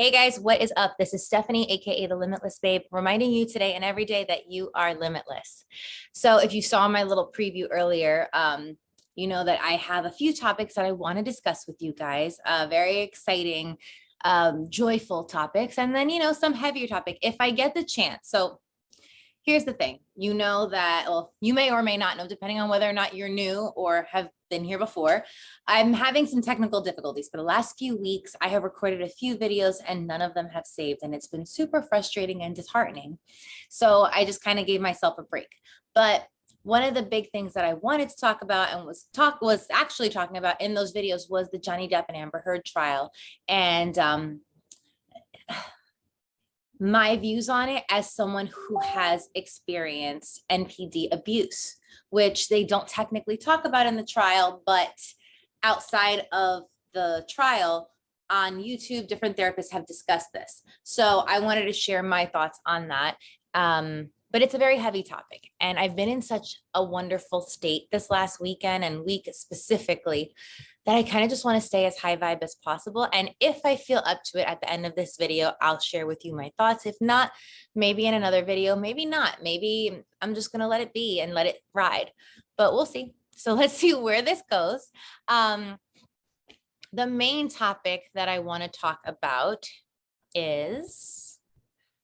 Hey guys, what is up? This is Stephanie, aka the Limitless Babe, reminding you today and every day that you are limitless. So if you saw my little preview earlier, you know that I have a few topics that I want to discuss with you guys. Very exciting, joyful topics, and then some heavier topic if I get the chance. So here's the thing, you know that, well, you may or may not know, depending on whether or not you're new or have been here before. I'm having some technical difficulties. For the last few weeks, I have recorded a few videos and none of them have saved, and it's been super frustrating and disheartening. So I just kind of gave myself a break. But one of the big things that I wanted to talk about and was actually talking about in those videos was the Johnny Depp and Amber Heard trial. And my views on it as someone who has experienced NPD abuse, which they don't technically talk about in the trial, but outside of the trial on YouTube, different therapists have discussed this. So I wanted to share my thoughts on that. But it's a very heavy topic, and I've been in such a wonderful state this last weekend and week specifically that I kind of just want to stay as high vibe as possible. And if I feel up to it at the end of this video, I'll share with you my thoughts. If not, maybe in another video, maybe not. Maybe I'm just going to let it be and let it ride, but we'll see. So let's see where this goes. The main topic that I want to talk about is,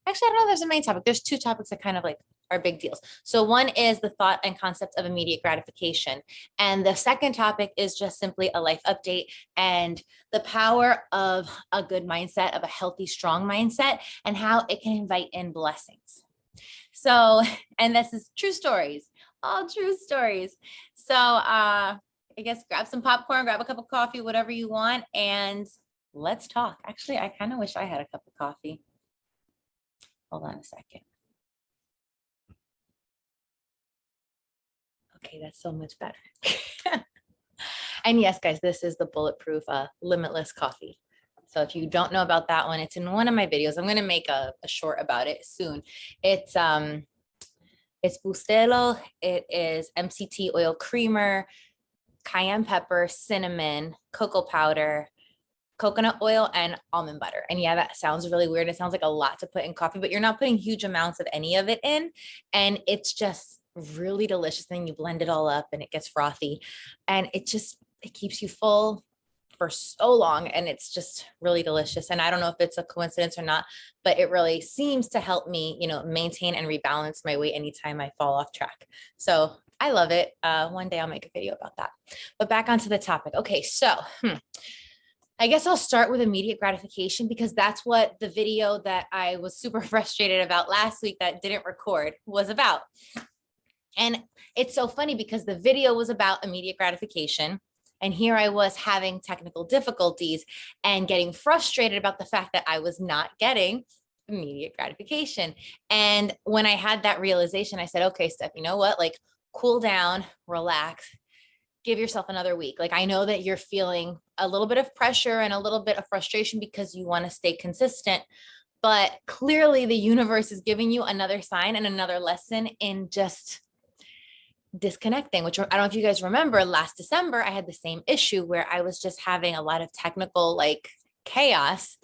actually, I don't know if there's a main topic. There's two topics that kind of are big deals. So one is the thought and concept of immediate gratification. And the second topic is just simply a life update and the power of a good mindset, of a healthy, strong mindset, and how it can invite in blessings. So, and this is true stories, all true stories. So I guess grab some popcorn, grab a cup of coffee, whatever you want, and let's talk. Actually, I kind of wish I had a cup of coffee. Hold on a second. Okay, that's so much better. And yes, guys, this is the bulletproof limitless coffee. So if you don't know about that one, it's in one of my videos. I'm going to make a short about it soon. It's Bustelo. It is MCT oil creamer, cayenne pepper, cinnamon, cocoa powder, coconut oil, and almond butter. And yeah, that sounds really weird. It sounds like a lot to put in coffee, but you're not putting huge amounts of any of it in. And it's just really delicious. Then you blend it all up and it gets frothy, and it keeps you full for so long, and it's just really delicious. And I don't know if it's a coincidence or not, but it really seems to help me, maintain and rebalance my weight anytime I fall off track. So I love it. One day I'll make a video about that. But back onto the topic. Okay, so I guess I'll start with immediate gratification, because that's what the video that I was super frustrated about last week that didn't record was about. And it's so funny because the video was about immediate gratification. And here I was having technical difficulties and getting frustrated about the fact that I was not getting immediate gratification. And when I had that realization, I said, okay, Steph, you know what? Cool down, relax, give yourself another week. I know that you're feeling a little bit of pressure and a little bit of frustration because you want to stay consistent, but clearly the universe is giving you another sign and another lesson in just disconnecting, which I don't know if you guys remember, last December, I had the same issue where I was just having a lot of technical chaos.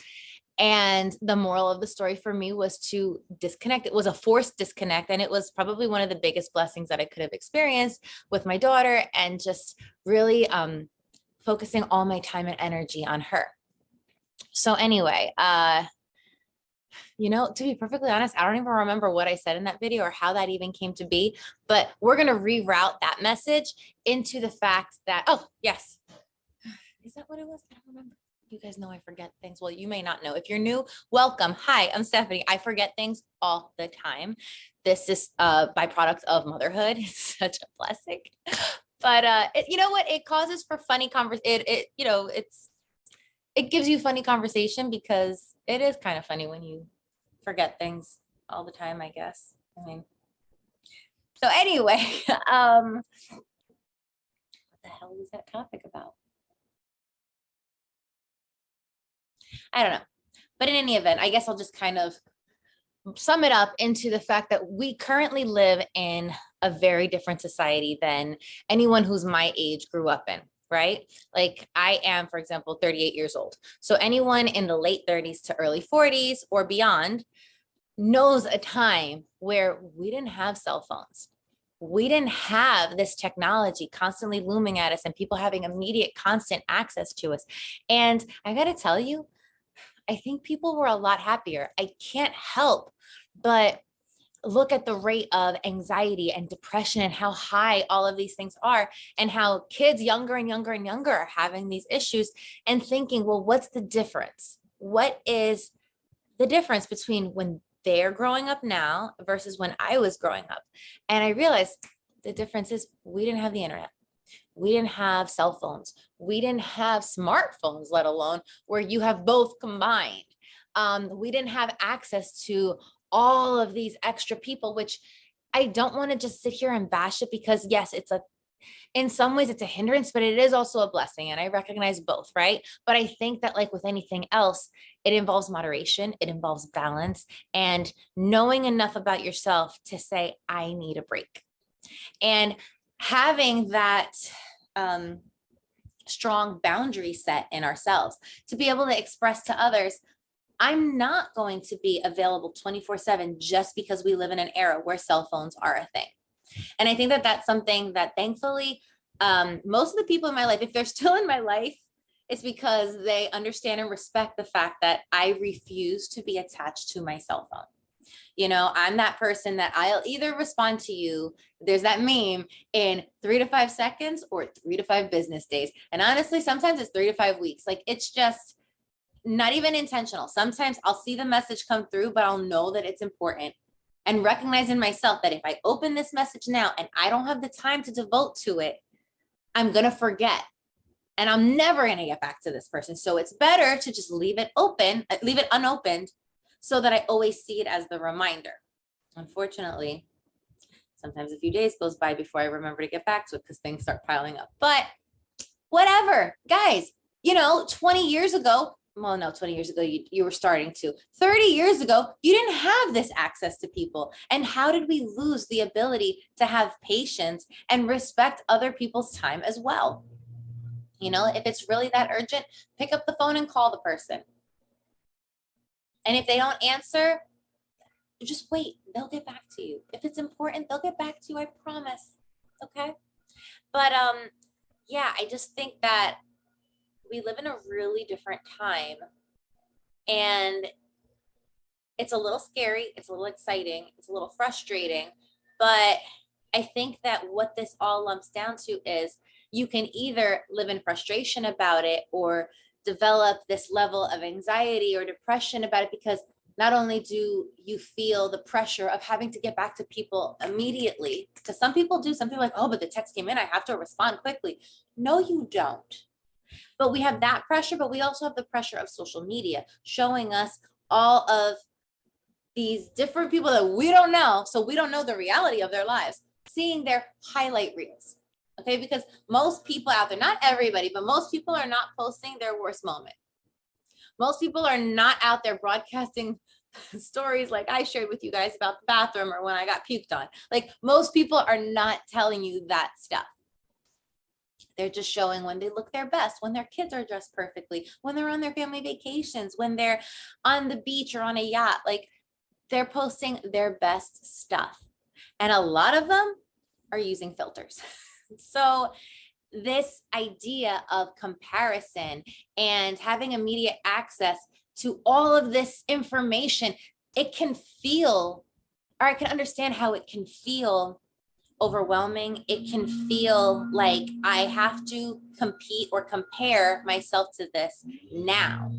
And the moral of the story for me was to disconnect. It was a forced disconnect. And it was probably one of the biggest blessings that I could have experienced with my daughter, and just really focusing all my time and energy on her. So anyway, to be perfectly honest, I don't even remember what I said in that video or how that even came to be, but we're going to reroute that message into the fact that, oh, yes. Is that what it was? I don't remember. You guys know I forget things. Well, you may not know. If you're new, welcome. Hi, I'm Stephanie. I forget things all the time. This is a byproduct of motherhood. It's such a blessing. But you know what? It causes for funny conversation. It gives you funny conversation, because it is kind of funny when you forget things all the time, I guess. So anyway, what the hell was that topic about? I don't know. But in any event, I guess I'll just kind of sum it up into the fact that we currently live in a very different society than anyone who's my age grew up in. right? Like I am, for example, 38 years old. So anyone in the late 30s to early 40s or beyond knows a time where we didn't have cell phones. We didn't have this technology constantly looming at us and people having immediate, constant access to us. And I got to tell you, I think people were a lot happier. I can't help but look at the rate of anxiety and depression and how high all of these things are, and how kids younger and younger and younger are having these issues, and thinking, well, what's the difference? What is the difference between when they're growing up now versus when I was growing up? And I realized the difference is we didn't have the internet. We didn't have cell phones. We didn't have smartphones, let alone where you have both combined. We didn't have access to all of these extra people, which I don't want to just sit here and bash it, because yes, in some ways it's a hindrance, but it is also a blessing. And I recognize both, right? But I think that like with anything else, it involves moderation, it involves balance, and knowing enough about yourself to say, I need a break. And having that strong boundary set in ourselves to be able to express to others, I'm not going to be available 24/7 just because we live in an era where cell phones are a thing. And I think that that's something that thankfully, most of the people in my life, if they're still in my life, it's because they understand and respect the fact that I refuse to be attached to my cell phone. You know, I'm that person that I'll either respond to you, there's that meme, in 3 to 5 seconds or 3 to 5 business days. And honestly, sometimes it's 3 to 5 weeks. Like it's just not even intentional. Sometimes I'll see the message come through, but I'll know that it's important, and recognize in myself that if I open this message now and I don't have the time to devote to it, I'm going to forget and I'm never going to get back to this person. So it's better to just leave it open, leave it unopened, so that I always see it as the reminder. Unfortunately, sometimes a few days goes by before I remember to get back to it because things start piling up. But whatever, guys, 20 years ago, well, no, 20 years ago, you were starting to. 30 years ago, you didn't have this access to people. And how did we lose the ability to have patience and respect other people's time as well? If it's really that urgent, pick up the phone and call the person. And if they don't answer, just wait. They'll get back to you. If it's important, they'll get back to you. I promise. Okay. But yeah, I just think that we live in a really different time, and it's a little scary. It's a little exciting. It's a little frustrating, but I think that what this all lumps down to is you can either live in frustration about it or develop this level of anxiety or depression about it, because not only do you feel the pressure of having to get back to people immediately, because some people do, some people are like, oh, but the text came in, I have to respond quickly. No, you don't. But we have that pressure, but we also have the pressure of social media showing us all of these different people that we don't know. So we don't know the reality of their lives, seeing their highlight reels. Okay, because most people out there, not everybody, but most people are not posting their worst moment. Most people are not out there broadcasting stories like I shared with you guys about the bathroom or when I got puked on. Like most people are not telling you that stuff. They're just showing when they look their best, when their kids are dressed perfectly, when they're on their family vacations, when they're on the beach or on a yacht. Like they're posting their best stuff. And a lot of them are using filters. So this idea of comparison and having immediate access to all of this information, it can feel, or I can understand how it can feel overwhelming. It can feel like I have to compete or compare myself to this now.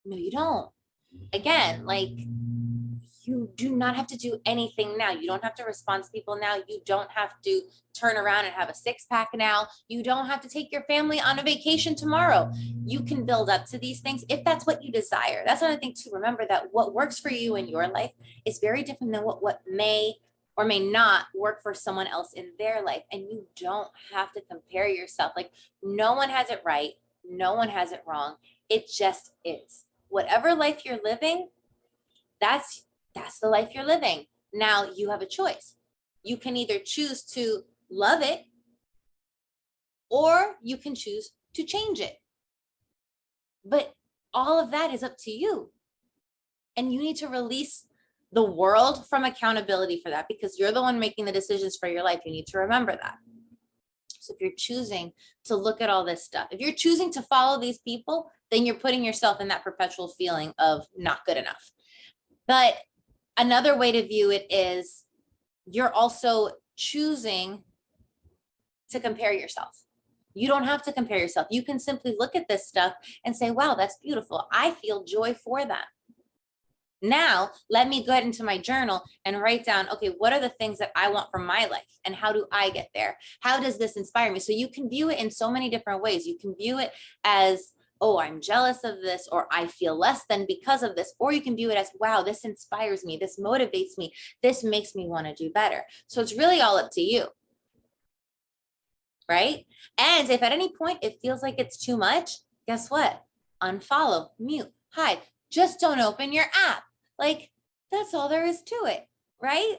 No, you don't. Again, like you do not have to do anything now. You don't have to respond to people now. You don't have to turn around and have a 6-pack now. You don't have to take your family on a vacation tomorrow. You can build up to these things if that's what you desire. That's another thing to remember, that what works for you in your life is very different than what may or may not work for someone else in their life. And you don't have to compare yourself. Like no one has it right. No one has it wrong. It just is. Whatever life you're living, that's the life you're living. Now you have a choice. You can either choose to love it or you can choose to change it. But all of that is up to you. And you need to release the world from accountability for that, because you're the one making the decisions for your life. You need to remember that. So if you're choosing to look at all this stuff, if you're choosing to follow these people, then you're putting yourself in that perpetual feeling of not good enough. But another way to view it is you're also choosing to compare yourself. You don't have to compare yourself. You can simply look at this stuff and say, wow, that's beautiful. I feel joy for them. Now, let me go into my journal and write down, okay, what are the things that I want from my life and how do I get there? How does this inspire me? So you can view it in so many different ways. You can view it as, oh, I'm jealous of this, or I feel less than because of this. Or you can view it as, wow, this inspires me. This motivates me. This makes me want to do better. So it's really all up to you. Right? And if at any point it feels like it's too much, guess what? Unfollow, mute, hide. Just don't open your app. Like, that's all there is to it, right?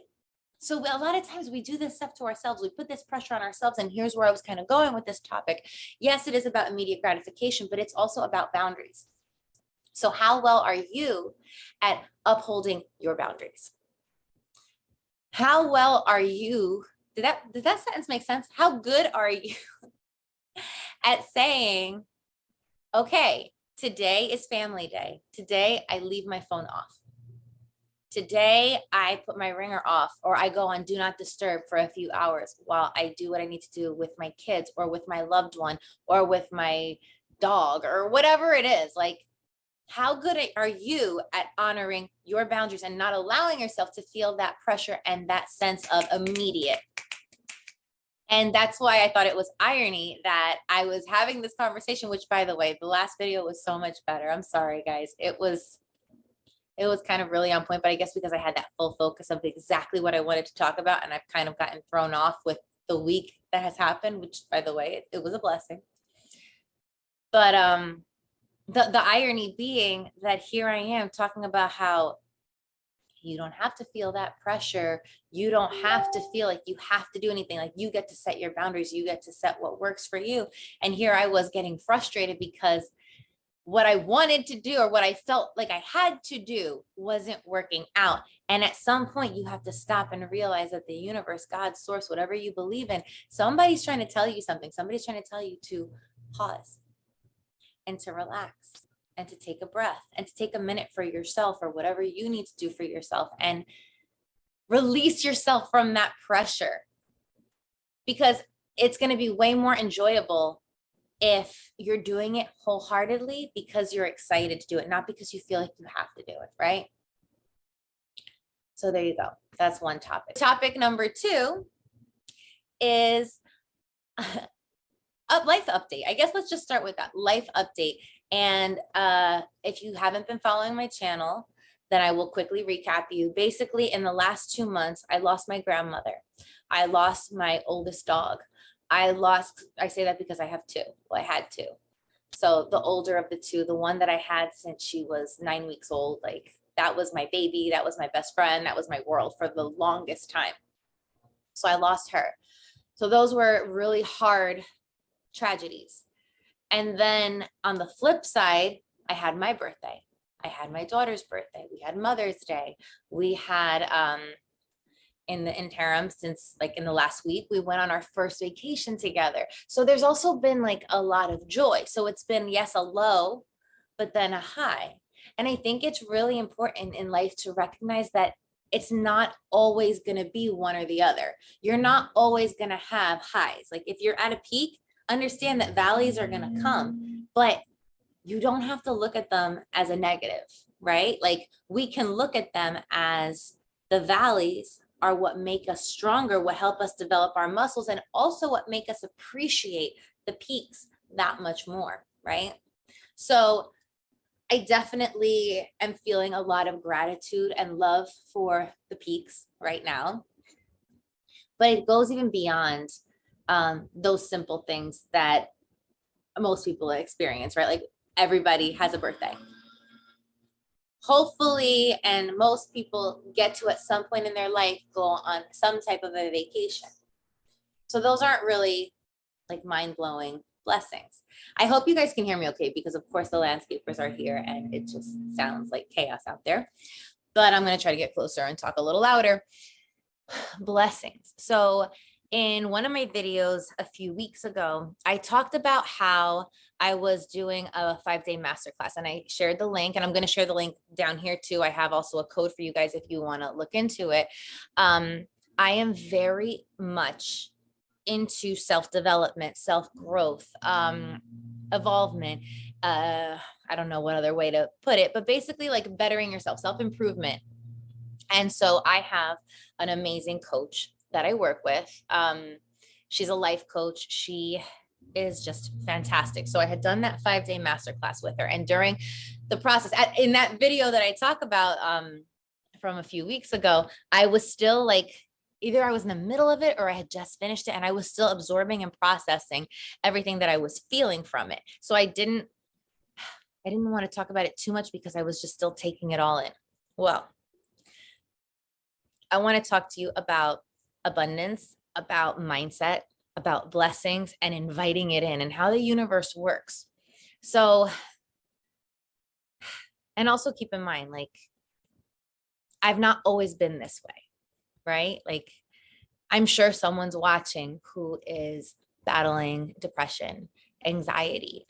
So a lot of times we do this stuff to ourselves. We put this pressure on ourselves. And here's where I was kind of going with this topic. Yes, it is about immediate gratification, but it's also about boundaries. So how well are you at upholding your boundaries? How well are you? Did that sentence make sense? How good are you at saying, okay, today is family day. Today I leave my phone off. Today, I put my ringer off, or I go on do not disturb for a few hours while I do what I need to do with my kids or with my loved one or with my dog or whatever it is. Like, how good are you at honoring your boundaries and not allowing yourself to feel that pressure and that sense of immediate? And that's why I thought it was irony that I was having this conversation, which, by the way, the last video was so much better. I'm sorry, guys. It was kind of really on point, but I guess because I had that full focus of exactly what I wanted to talk about, and I've kind of gotten thrown off with the week that has happened, which, by the way, it was a blessing. But the irony being that here I am talking about how you don't have to feel that pressure. You don't have to feel like you have to do anything. Like, you get to set your boundaries. You get to set what works for you. And here I was getting frustrated because what I wanted to do or what I felt like I had to do wasn't working out. And at some point you have to stop and realize that the universe, God, source, whatever you believe in, somebody's trying to tell you something. Somebody's trying to tell you to pause and to relax and to take a breath and to take a minute for yourself or whatever you need to do for yourself and release yourself from that pressure, because it's going to be way more enjoyable if you're doing it wholeheartedly because you're excited to do it, not because you feel like you have to do it, right? So there you go. That's one topic. Topic number 2 is a life update. I guess let's just start with that life update. And if you haven't been following my channel, then I will quickly recap you. Basically, in the last 2 months, I lost my grandmother. I lost my oldest dog. I say that because I have 2. Well, I had 2. So the older of the 2, the one that I had since she was 9 weeks old, like, that was my baby. That was my best friend. That was my world for the longest time. So I lost her. So those were really hard tragedies. And then on the flip side, I had my birthday. I had my daughter's birthday. We had Mother's Day. We had, in the interim, since like in the last week, we went on our first vacation together. So there's also been like a lot of joy. So it's been, yes, a low, but then a high. And I think it's really important in life to recognize that it's not always going to be one or the other. You're not always going to have highs. Like, if you're at a peak, understand that valleys are going to come, but you don't have to look at them as a negative, right? Like, we can look at them as the valleys are what make us stronger, what help us develop our muscles, and also what make us appreciate the peaks that much more, right? So I definitely am feeling a lot of gratitude and love for the peaks right now, but it goes even beyond those simple things that most people experience, right? Like, everybody has a birthday. Hopefully, and most people get to, at some point in their life, go on some type of a vacation. So those aren't really like mind-blowing blessings. I hope you guys can hear me okay, because of course the landscapers are here and it just sounds like chaos out there, but I'm going to try to get closer and talk a little louder. Blessings. So in one of my videos a few weeks ago, I talked about how I was doing a 5-day masterclass, and I shared the link, and I'm going to share the link down here too. I have also a code for you guys if you want to look into it. I am very much into self-development, self-growth, evolvement. I don't know what other way to put it, but basically like bettering yourself, self-improvement. And so I have an amazing coach that I work with. She's a life coach. She is just fantastic. So I had done that 5-day masterclass with her. And during the process, in that video that I talk about from a few weeks ago, I was still like, either I was in the middle of it or I had just finished it, and I was still absorbing and processing everything that I was feeling from it. So I didn't want to talk about it too much because I was just still taking it all in. Well, I want to talk to you about abundance, about mindset, about blessings, and inviting it in, and how the universe works. So, and also keep in mind, like, I've not always been this way, right? Like, I'm sure someone's watching who is battling depression, anxiety.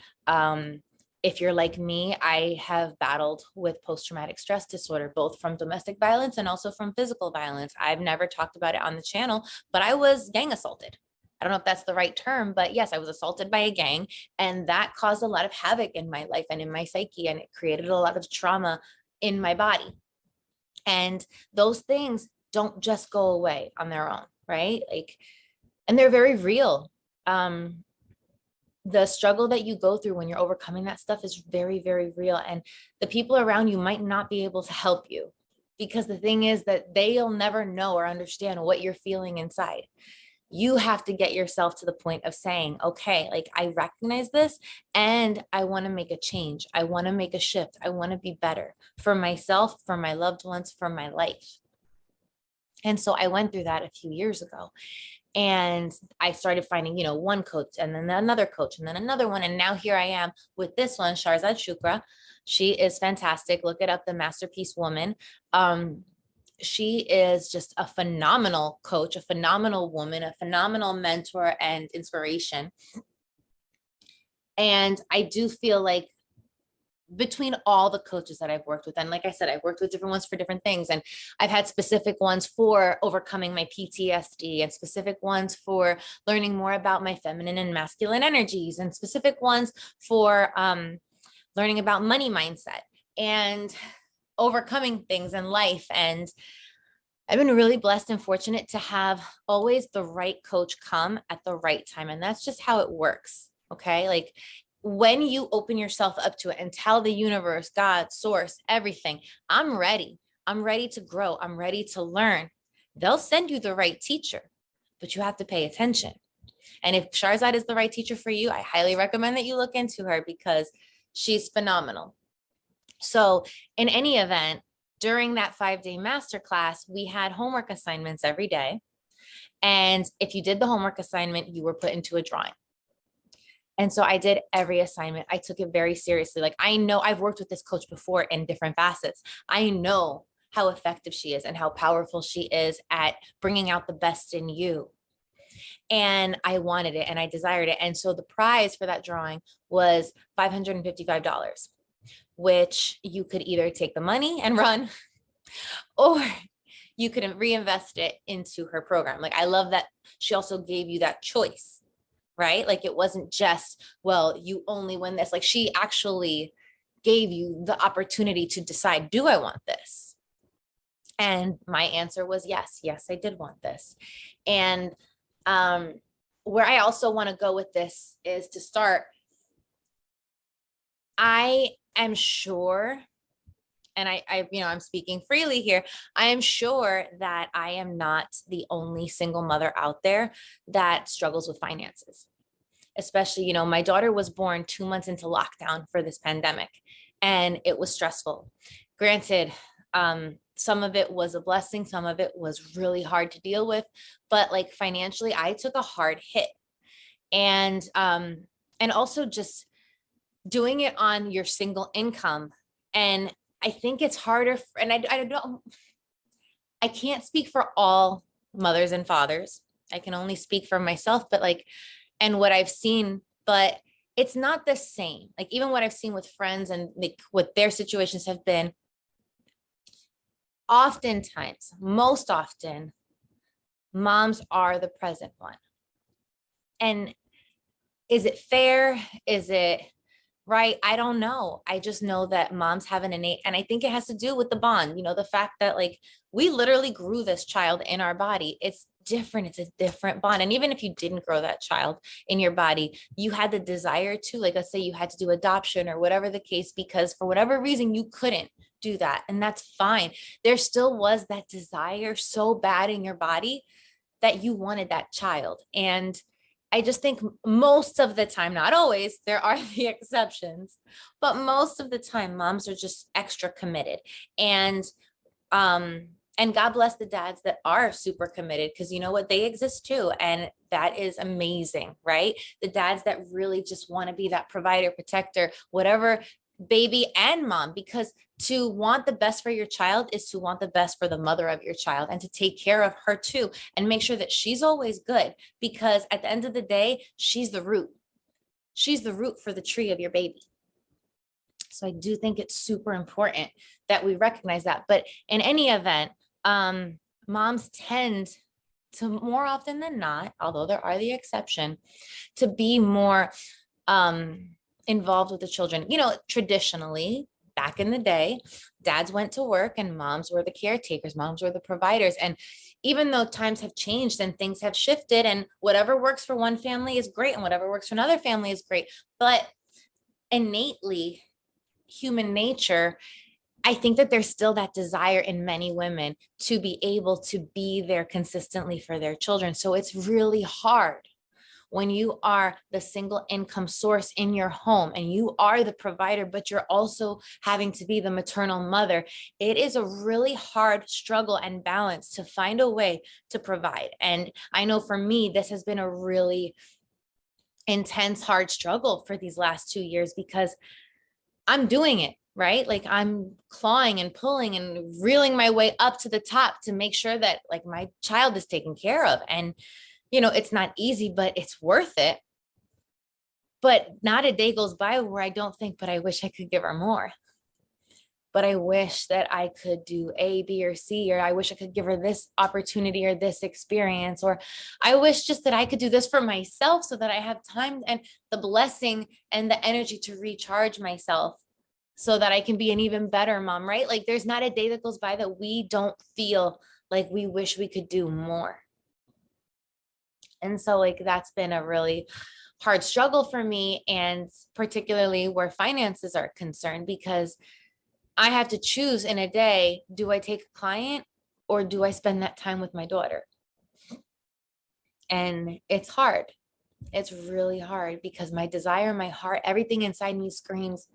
If you're like me, I have battled with post-traumatic stress disorder, both from domestic violence and also from physical violence. I've never talked about it on the channel, but I was gang assaulted. I don't know if that's the right term, but yes, I was assaulted by a gang, and that caused a lot of havoc in my life and in my psyche, and it created a lot of trauma in my body. And those things don't just go away on their own, right? Like, and they're very real. The struggle that you go through when you're overcoming that stuff is very, very real. And the people around you might not be able to help you, because the thing is that they'll never know or understand what you're feeling inside. You have to get yourself to the point of saying, okay, like, I recognize this and I want to make a change. I want to make a shift. I want to be better for myself, for my loved ones, for my life. And so I went through that a few years ago. And I started finding, one coach, and then another coach, and then another one. And now here I am with this one, Shahrzad Shukra. She is fantastic. Look it up, TheMasterpieceWoman. She is just a phenomenal coach, a phenomenal woman, a phenomenal mentor and inspiration. And I do feel like between all the coaches that I've worked with, and like I said, I've worked with different ones for different things, and I've had specific ones for overcoming my PTSD, and specific ones for learning more about my feminine and masculine energies, and specific ones for learning about money mindset and overcoming things in life. And I've been really blessed and fortunate to have always the right coach come at the right time. And that's just how it works. Okay. Like, when you open yourself up to it and tell the universe, God, source, everything, I'm ready. I'm ready to grow. I'm ready to learn. They'll send you the right teacher, but you have to pay attention. And if Shahrzad is the right teacher for you, I highly recommend that you look into her, because she's phenomenal. So in any event, during that 5-day masterclass, we had homework assignments every day. And if you did the homework assignment, you were put into a drawing. And so I did every assignment. I took it very seriously. Like, I know I've worked with this coach before in different facets. I know how effective she is and how powerful she is at bringing out the best in you. And I wanted it and I desired it. And so the prize for that drawing was $555, which you could either take the money and run, or you could reinvest it into her program. Like, I love that she also gave you that choice, right? Like, it wasn't just, well, you only win this. Like, she actually gave you the opportunity to decide, do I want this? And my answer was yes. Yes, I did want this. And where I also want to go with this is to start, I am sure, and I'm speaking freely here, I am sure that I am not the only single mother out there that struggles with finances. Especially, my daughter was born 2 months into lockdown for this pandemic, and it was stressful. Granted, some of it was a blessing, some of it was really hard to deal with, but like, financially, I took a hard hit. And also just doing it on your single income. And I think it's harder, and I can't speak for all mothers and fathers. I can only speak for myself, but like, and what I've seen, but it's not the same. Like even what I've seen with friends and like what their situations have been, oftentimes, most often, moms are the present one. And is it fair? Is it right? I don't know. I just know that moms have an innate, and I think it has to do with the bond, the fact that like we literally grew this child in our body. It's different. It's a different bond. And even if you didn't grow that child in your body, you had the desire to, like, let's say you had to do adoption or whatever the case, because for whatever reason you couldn't do that. And that's fine. There still was that desire so bad in your body that you wanted that child. And I just think most of the time, not always, there are the exceptions, but most of the time, moms are just extra committed. And God bless the dads that are super committed, because you know what, they exist too. And that is amazing, right? The dads that really just want to be that provider, protector, whatever, baby and mom, because to want the best for your child is to want the best for the mother of your child, and to take care of her too, and make sure that she's always good, because at the end of the day, she's the root. She's the root for the tree of your baby. So I do think it's super important that we recognize that. But in any event, moms tend to, more often than not, although there are the exception, to be more involved with the children. Traditionally, back in the day, dads went to work and moms were the caretakers, moms were the providers. And even though times have changed and things have shifted, and whatever works for one family is great and whatever works for another family is great, but innately, human nature, I think that there's still that desire in many women to be able to be there consistently for their children. So it's really hard when you are the single income source in your home and you are the provider, but you're also having to be the maternal mother. It is a really hard struggle and balance to find a way to provide. And I know for me, this has been a really intense, hard struggle for these last 2 years, because I'm doing it, right? Like I'm clawing and pulling and reeling my way up to the top to make sure that like my child is taken care of. And it's not easy, but it's worth it. But not a day goes by where I don't think, but I wish I could give her more. But I wish that I could do A, B, or C, or I wish I could give her this opportunity or this experience, or I wish just that I could do this for myself so that I have time and the blessing and the energy to recharge myself so that I can be an even better mom, right? Like there's not a day that goes by that we don't feel like we wish we could do more. And so like that's been a really hard struggle for me, and particularly where finances are concerned, because I have to choose in a day, do I take a client or do I spend that time with my daughter? And it's hard. It's really hard, because my desire, my heart, everything inside me screams,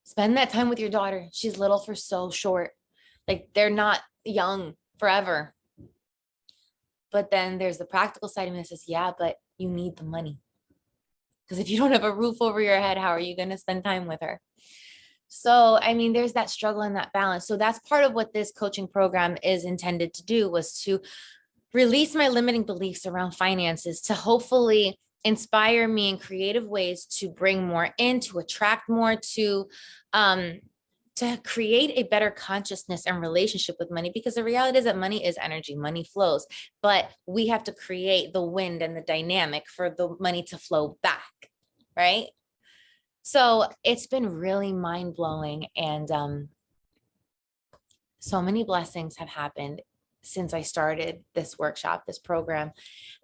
spend that time with your daughter. She's little for so short. Like they're not young forever. But then there's the practical side of me that says, yeah, but you need the money. Because if you don't have a roof over your head, how are you going to spend time with her? So, I mean, there's that struggle and that balance. So that's part of what this coaching program is intended to do, was to release my limiting beliefs around finances, to hopefully inspire me in creative ways to bring more in, to attract more, to create a better consciousness and relationship with money, because the reality is that money is energy, money flows, but we have to create the wind and the dynamic for the money to flow back, right? So it's been really mind-blowing, and so many blessings have happened since I started this workshop, this program.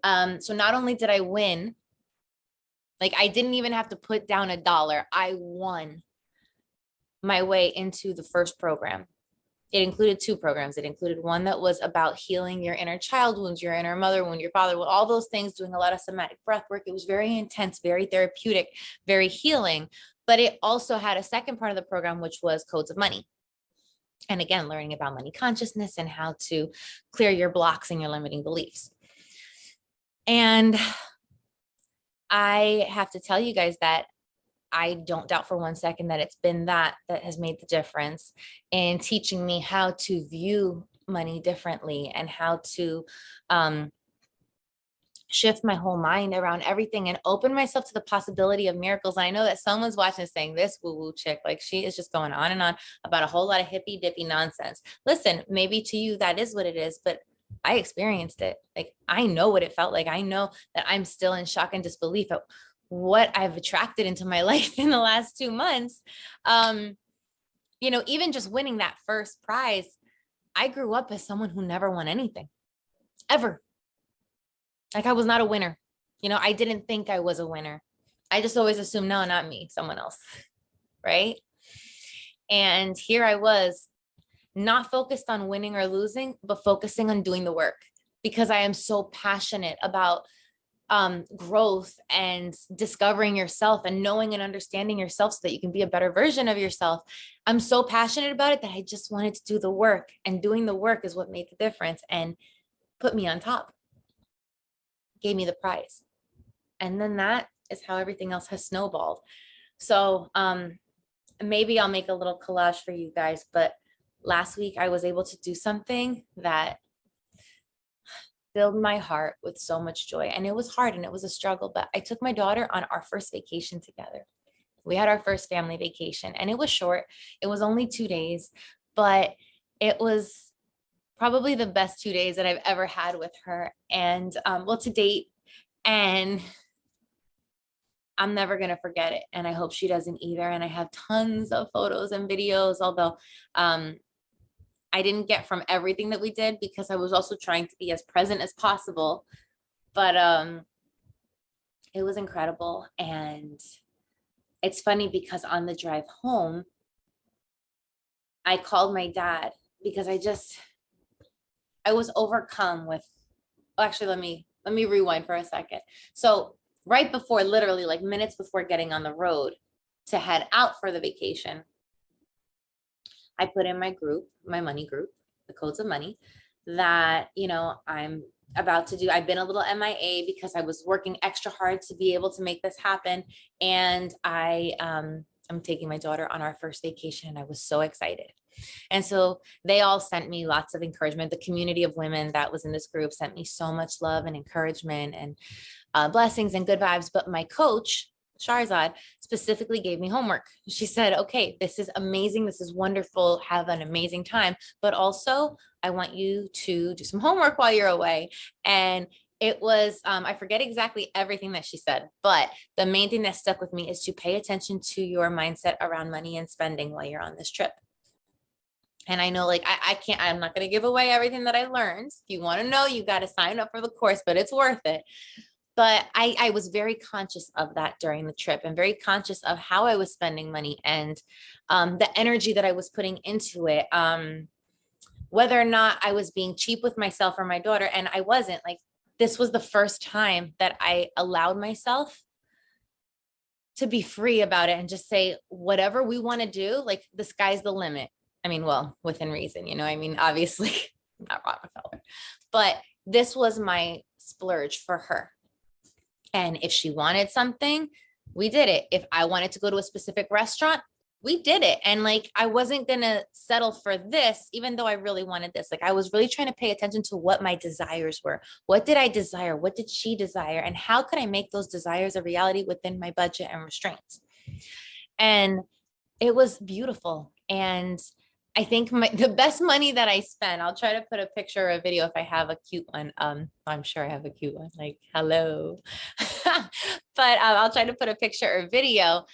So not only did I win, like I didn't even have to put down $1, I won my way into the first program. It included 2 programs. It included one that was about healing your inner child wounds, your inner mother wound, your father wound, all those things, doing a lot of somatic breath work. It was very intense, very therapeutic, very healing. But it also had a second part of the program, which was codes of money. And again, learning about money consciousness and how to clear your blocks and your limiting beliefs. And I have to tell you guys that I don't doubt for one second that it's been that has made the difference in teaching me how to view money differently and how to um, shift my whole mind around everything and open myself to the possibility of miracles. And I know that someone's watching saying this woo-woo chick, like she is just going on and on about a whole lot of hippy dippy nonsense. Listen, maybe to you that is what it is, but I experienced it. Like I know what it felt like. I know that I'm still in shock and disbelief at what I've attracted into my life in the last 2 months. Even just winning that first prize, I grew up as someone who never won anything ever. Like I was not a winner. I didn't think I was a winner. I just always assumed, no, not me, someone else. Right. And here I was, not focused on winning or losing, but focusing on doing the work because I am so passionate about growth and discovering yourself and knowing and understanding yourself so that you can be a better version of yourself. I'm so passionate about it that I just wanted to do the work, and doing the work is what made the difference and put me on top, gave me the prize. And then that is how everything else has snowballed. So maybe I'll make a little collage for you guys, but last week I was able to do something that filled my heart with so much joy. And it was hard and it was a struggle, but I took my daughter on our first vacation together. We had our first family vacation and it was short. It was only 2 days, but it was probably the best 2 days that I've ever had with her. And to date. And I'm never going to forget it. And I hope she doesn't either. And I have tons of photos and videos, although I didn't get from everything that we did because I was also trying to be as present as possible. But it was incredible. And it's funny because on the drive home, I called my dad because I was overcome with, actually, let me rewind for a second. So right before, literally like minutes before getting on the road to head out for the vacation, I put in my group, my money group, the codes of money, that, I'm about to do. I've been a little MIA because I was working extra hard to be able to make this happen. And I'm taking my daughter on our first vacation and I was so excited. And so they all sent me lots of encouragement. The community of women that was in this group sent me so much love and encouragement and blessings and good vibes. But my coach, Shahrzad, specifically gave me homework. She said, okay, this is amazing. This is wonderful. Have an amazing time. But also, I want you to do some homework while you're away. And it was, I forget exactly everything that she said, but the main thing that stuck with me is to pay attention to your mindset around money and spending while you're on this trip. And I know, like, I'm not going to give away everything that I learned. If you want to know, you got to sign up for the course, but it's worth it. But I was very conscious of that during the trip and very conscious of how I was spending money and the energy that I was putting into it, whether or not I was being cheap with myself or my daughter. And I wasn't. Like, this was the first time that I allowed myself to be free about it and just say, whatever we want to do, like the sky's the limit. I mean, well, within reason, obviously I'm not Rockefeller, but this was my splurge for her. And if she wanted something, we did it. If I wanted to go to a specific restaurant, we did it. And like, I wasn't going to settle for this, even though I really wanted this. Like, I was really trying to pay attention to what my desires were. What did I desire? What did she desire? And how could I make those desires a reality within my budget and restraints? And it was beautiful. And I think the best money that I spent, I'll try to put a picture or a video if I have a cute one. I'm sure I have a cute one, like, hello. But I'll try to put a picture or video.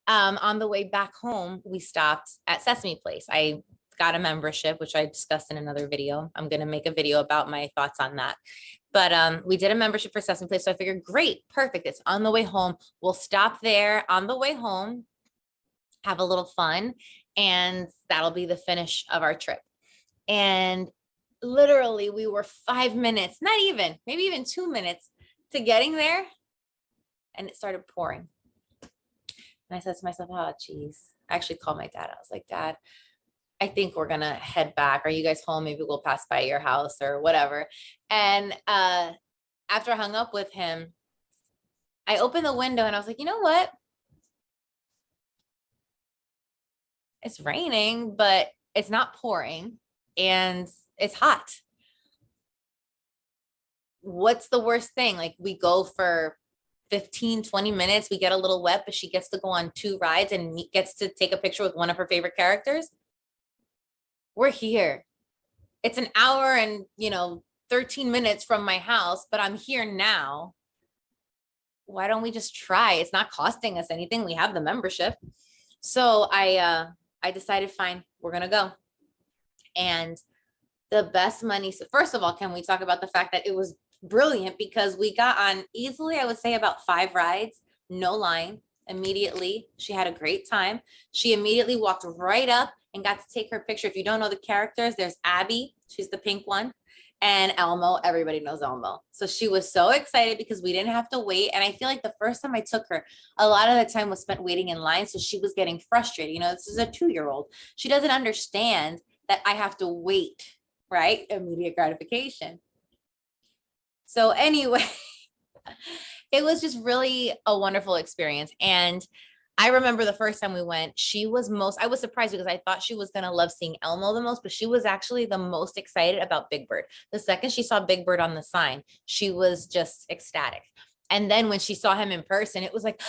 On the way back home, we stopped at Sesame Place. I got a membership, which I discussed in another video. I'm going to make a video about my thoughts on that. But we did a membership for Sesame Place. So I figured, great, perfect. It's on the way home. We'll stop there on the way home, have a little fun, and that'll be the finish of our trip. And literally we were 5 minutes, not even, maybe even 2 minutes to getting there. And it started pouring. And I said to myself, oh, geez. I actually called my dad. I was like, Dad, I think we're going to head back. Are you guys home? Maybe we'll pass by your house or whatever. And after I hung up with him, I opened the window and I was like, you know what? It's raining, but it's not pouring and it's hot. What's the worst thing? Like we go for 15, 20 minutes, we get a little wet, but she gets to go on 2 rides and gets to take a picture with one of her favorite characters. We're here. It's an hour and, 13 minutes from my house, but I'm here now. Why don't we just try? It's not costing us anything. We have the membership. So I decided, fine, we're gonna go. And the best money. So first of all, can we talk about the fact that it was brilliant because we got on easily, I would say about 5 rides, no line. Immediately, she had a great time. She immediately walked right up and got to take her picture. If you don't know the characters, there's Abby, she's the pink one, and Elmo, everybody knows Elmo. So she was so excited because we didn't have to wait. And I feel like the first time I took her, a lot of the time was spent waiting in line. So she was getting frustrated. This is a 2-year-old. She doesn't understand that I have to wait, right? Immediate gratification. So anyway, it was just really a wonderful experience. And I remember the first time we went, I was surprised because I thought she was going to love seeing Elmo the most, but she was actually the most excited about Big Bird. The second she saw Big Bird on the sign, she was just ecstatic. And then when she saw him in person, it was like,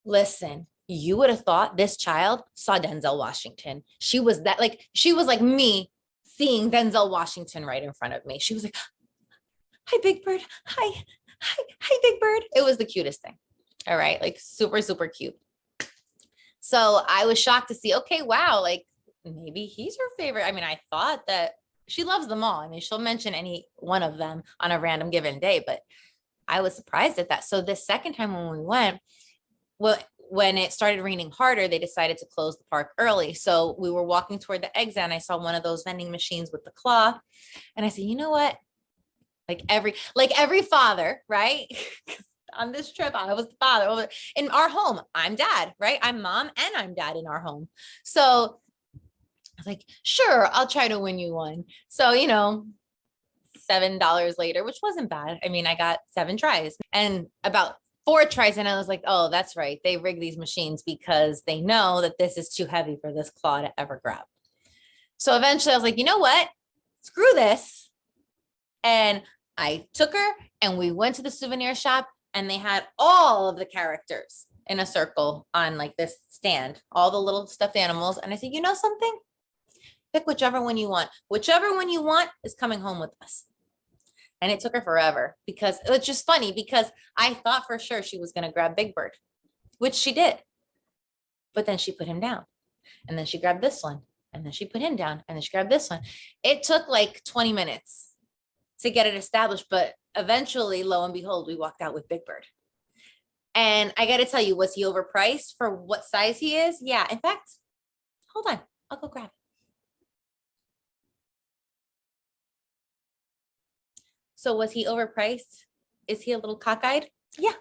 listen, you would have thought this child saw Denzel Washington. She was like me seeing Denzel Washington right in front of me. She was like, hi, Big Bird. Hi, Big Bird. It was the cutest thing. All right. Like super, super cute. So I was shocked to see, okay, wow, like maybe he's her favorite. I mean, I thought that she loves them all. I mean, she'll mention any one of them on a random given day, but I was surprised at that. So the second time when we went, well, when it started raining harder, they decided to close the park early. So we were walking toward the exit and I saw one of those vending machines with the claw. And I said, you know what? Like every father, right? On this trip, I was the father. In our home, I'm dad, right? I'm mom and I'm dad in our home. So I was like, sure, I'll try to win you one. So, $7 later, which wasn't bad. I mean, I got 7 tries and about 4 tries. And I was like, oh, that's right. They rig these machines because they know that this is too heavy for this claw to ever grab. So eventually I was like, you know what? Screw this. And I took her and we went to the souvenir shop and they had all of the characters in a circle on like this stand, all the little stuffed animals. And I said, you know something? Pick whichever one you want. Whichever one you want is coming home with us. And it took her forever because it's just funny because I thought for sure she was going to grab Big Bird, which she did. But then she put him down and then she grabbed this one and then she put him down and then she grabbed this one. It took like 20 minutes to get it established. But eventually, lo and behold, we walked out with Big Bird. And I got to tell you, was he overpriced for what size he is? Yeah. In fact, hold on. I'll go grab it. So was he overpriced? Is he a little cockeyed? Yeah.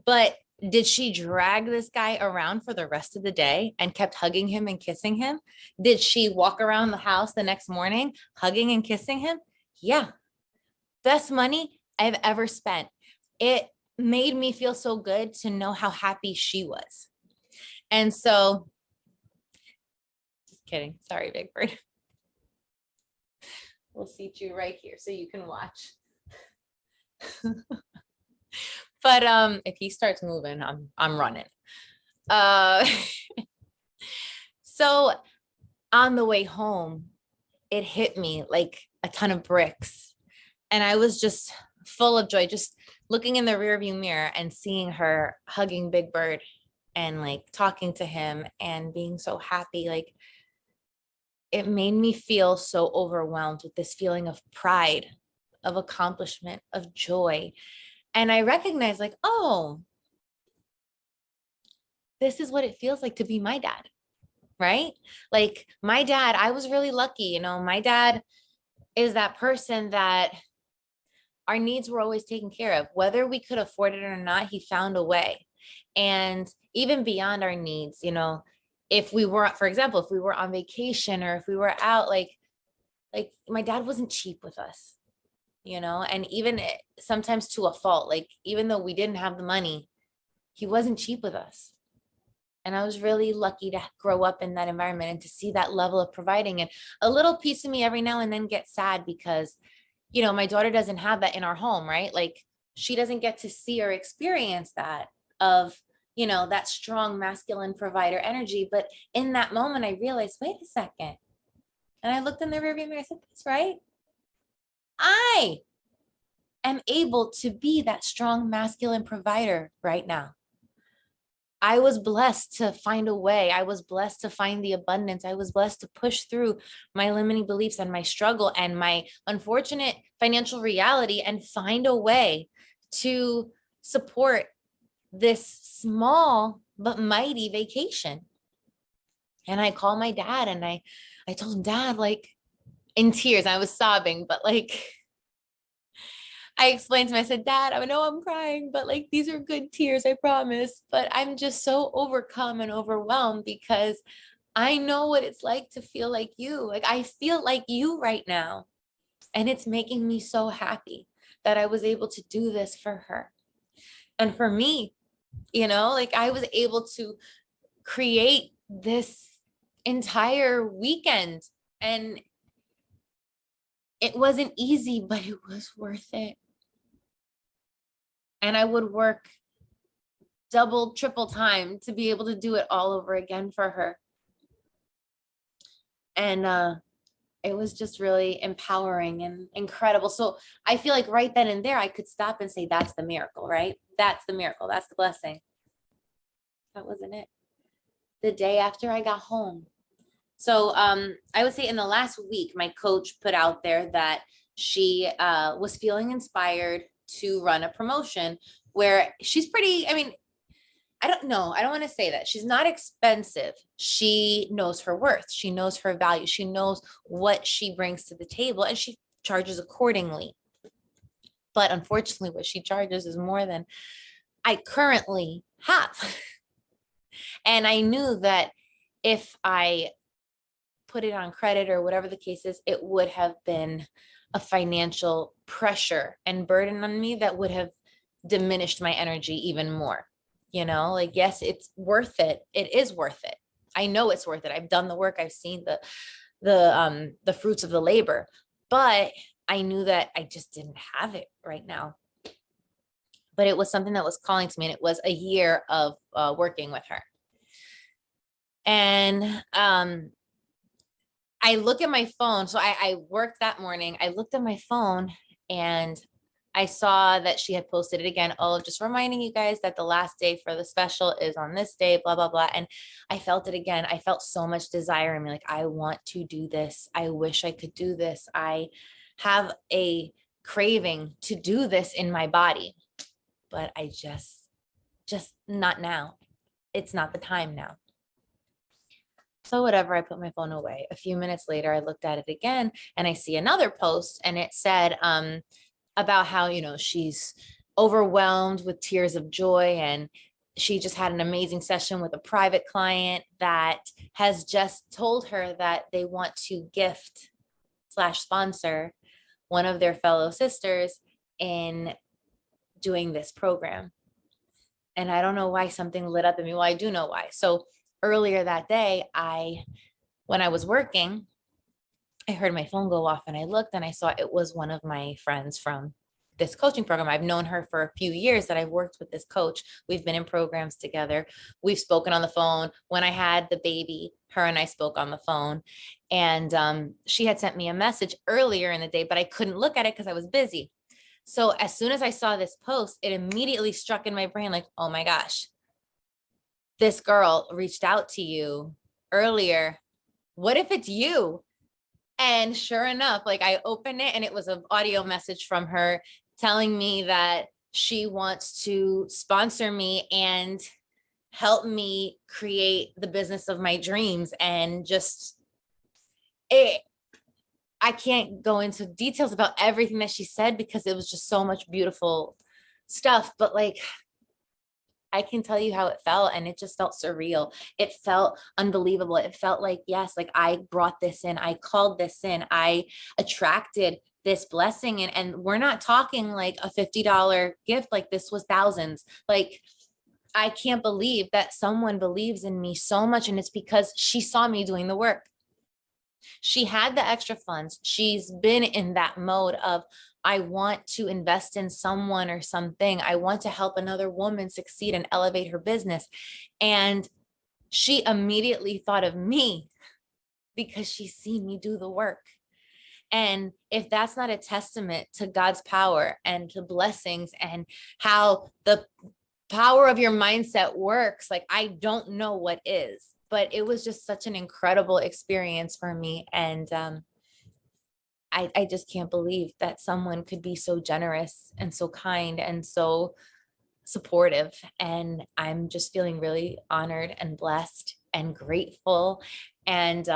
But did she drag this guy around for the rest of the day and kept hugging him and kissing him? Did she walk around the house the next morning hugging and kissing him? Yeah. Best money I've ever spent. It made me feel so good to know how happy she was. And so, just kidding. Sorry, Big Bird. We'll seat you right here so you can watch. But if he starts moving, I'm running. So on the way home, it hit me like a ton of bricks. And I was just full of joy, just looking in the rearview mirror and seeing her hugging Big Bird and like talking to him and being so happy. Like it made me feel so overwhelmed with this feeling of pride, of accomplishment, of joy. And I recognized like, oh, this is what it feels like to be my dad, right? Like my dad, I was really lucky. My dad is that person that our needs were always taken care of, whether we could afford it or not. He found a way. And even beyond our needs, if we were, for example, if we were on vacation or if we were out, like my dad wasn't cheap with us. and even sometimes to a fault, like even though we didn't have the money, he wasn't cheap with us. And I was really lucky to grow up in that environment and to see that level of providing. And a little piece of me every now and then gets sad because, my daughter doesn't have that in our home, right? Like she doesn't get to see or experience that of, that strong masculine provider energy. But in that moment, I realized, wait a second. And I looked in the rearview mirror, I said, that's right. I am able to be that strong masculine provider right now. I was blessed to find a way. I was blessed to find the abundance. I was blessed to push through my limiting beliefs and my struggle and my unfortunate financial reality and find a way to support this small but mighty vacation. And I called my dad and I told him, Dad, like in tears, I was sobbing, but like, I explained to him, I said, Dad, I know I'm crying, but like, these are good tears, I promise. But I'm just so overcome and overwhelmed because I know what it's like to feel like you. Like, I feel like you right now. And it's making me so happy that I was able to do this for her. And for me, like I was able to create this entire weekend. And it wasn't easy, but it was worth it. And I would work double, triple time to be able to do it all over again for her. And it was just really empowering and incredible. So I feel like right then and there, I could stop and say, that's the miracle, right? That's the miracle. That's the blessing. That wasn't it. The day after I got home. So I would say in the last week, my coach put out there that she was feeling inspired to run a promotion where she's pretty, I mean, I don't know. I don't want to say that. She's not expensive. She knows her worth. She knows her value. She knows what she brings to the table and she charges accordingly. But unfortunately, what she charges is more than I currently have. And I knew that if I put it on credit or whatever the case is, it would have been a financial pressure and burden on me that would have diminished my energy even more. Like, yes, it's worth it. It is worth it. I know it's worth it. I've done the work. I've seen the fruits of the labor, but I knew that I just didn't have it right now. But it was something that was calling to me, and it was a year of working with her. And I look at my phone. So I worked that morning. I looked at my phone and I saw that she had posted it again. Oh, just reminding you guys that the last day for the special is on this day, blah, blah, blah. And I felt it again. I felt so much desire in me. Like, I want to do this. I wish I could do this. I have a craving to do this in my body, but I just not now. It's not the time now. So whatever, I put my phone away. A few minutes later, I looked at it again and I see another post and it said about how, she's overwhelmed with tears of joy and she just had an amazing session with a private client that has just told her that they want to gift / sponsor one of their fellow sisters in doing this program. And I don't know why something lit up in me. Well, I do know why. So earlier that day, when I was working, I heard my phone go off and I looked and I saw it was one of my friends from this coaching program. I've known her for a few years that I've worked with this coach. We've been in programs together. We've spoken on the phone. When I had the baby, her and I spoke on the phone. And she had sent me a message earlier in the day, but I couldn't look at it because I was busy. So as soon as I saw this post, it immediately struck in my brain like, oh my gosh, this girl reached out to you earlier. What if it's you? And sure enough, like I opened it and it was an audio message from her telling me that she wants to sponsor me and help me create the business of my dreams. And just I can't go into details about everything that she said because it was just so much beautiful stuff. But like, I can tell you how it felt, and it just felt surreal. It felt unbelievable. It felt like, yes, like I brought this in, I called this in, I attracted this blessing. And we're not talking like a $50 gift, like this was thousands. Like, I can't believe that someone believes in me so much. And it's because she saw me doing the work. She had the extra funds. She's been in that mode of, I want to invest in someone or something. I want to help another woman succeed and elevate her business. And she immediately thought of me because she's seen me do the work. And if that's not a testament to God's power and to blessings and how the power of your mindset works, like, I don't know what is. But it was just such an incredible experience for me. And I just can't believe that someone could be so generous and so kind and so supportive. And I'm just feeling really honored and blessed and grateful. And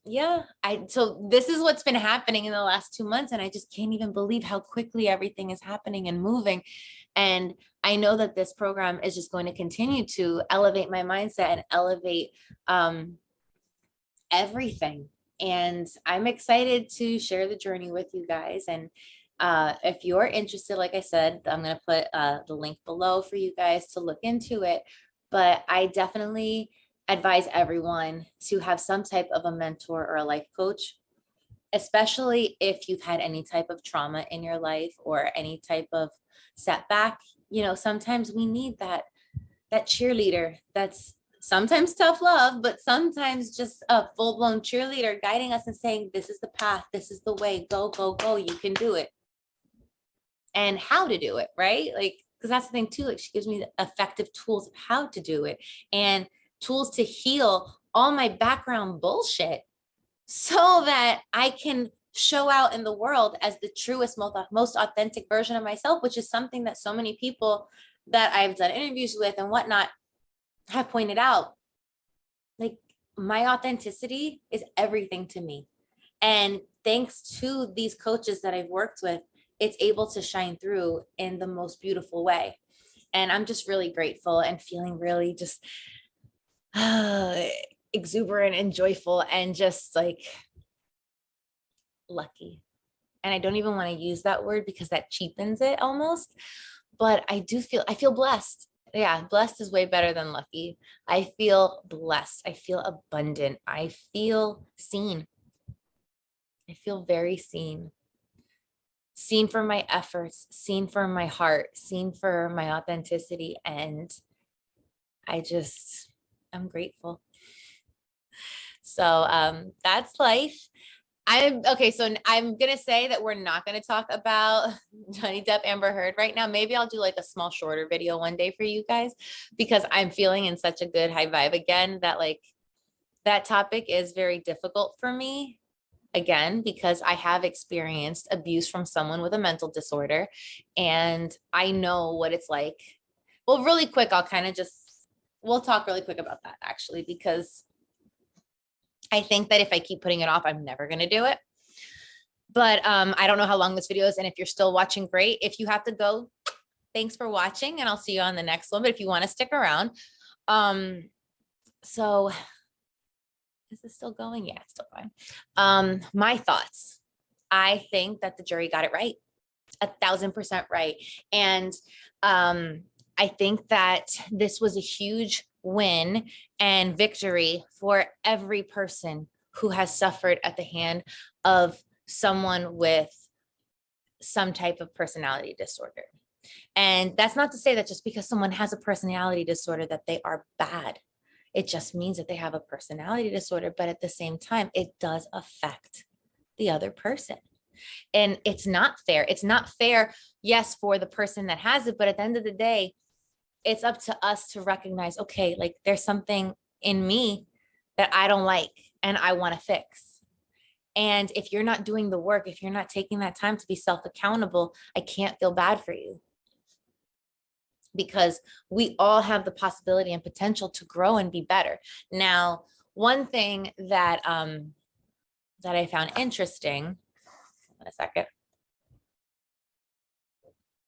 yeah, so this is what's been happening in the last 2 months. And I just can't even believe how quickly everything is happening and moving. And I know that this program is just going to continue to elevate my mindset and elevate everything. And I'm excited to share the journey with you guys. And if you're interested, like I said, I'm going to put the link below for you guys to look into it. But I definitely advise everyone to have some type of a mentor or a life coach, especially if you've had any type of trauma in your life or any type of setback. You know, sometimes we need that cheerleader that's sometimes tough love, but sometimes just a full-blown cheerleader guiding us and saying, this is the path, this is the way, go, go, go, you can do it. And how to do it, right? Like, because that's the thing too, like she gives me effective tools of how to do it and tools to heal all my background bullshit so that I can show out in the world as the truest, most authentic version of myself, which is something that so many people that I've done interviews with and whatnot have pointed out. Like, my authenticity is everything to me. And thanks to these coaches that I've worked with, it's able to shine through in the most beautiful way. And I'm just really grateful and feeling really just exuberant and joyful and just like lucky. And I don't even want to use that word because that cheapens it almost. But I feel blessed. Yeah, blessed is way better than lucky. I feel blessed. I feel abundant. I feel seen. I feel very seen. Seen for my efforts, seen for my heart, seen for my authenticity. And I'm grateful. So that's life. So I'm gonna say that we're not gonna talk about Johnny Depp, Amber Heard right now. Maybe I'll do like a small shorter video one day for you guys, because I'm feeling in such a good high vibe again that like that topic is very difficult for me again, because I have experienced abuse from someone with a mental disorder and I know what it's like. Well, really quick, we'll talk really quick about that actually, because I think that if I keep putting it off, I'm never going to do it. But I don't know how long this video is. And if you're still watching, great. If you have to go, thanks for watching and I'll see you on the next one. But if you want to stick around, so is this still going? Yeah, it's still going. My thoughts. I think that the jury got it right. 1,000% right. And I think that this was a huge win and victory for every person who has suffered at the hand of someone with some type of personality disorder. And that's not to say that just because someone has a personality disorder that they are bad. It just means that they have a personality disorder, but at the same time, it does affect the other person. And it's not fair. It's not fair, yes, for the person that has it, but at the end of the day, it's up to us to recognize, okay, like there's something in me that I don't like and I want to fix. And if you're not doing the work, if you're not taking that time to be self-accountable, I can't feel bad for you. Because we all have the possibility and potential to grow and be better. Now, one thing that that I found interesting, a second.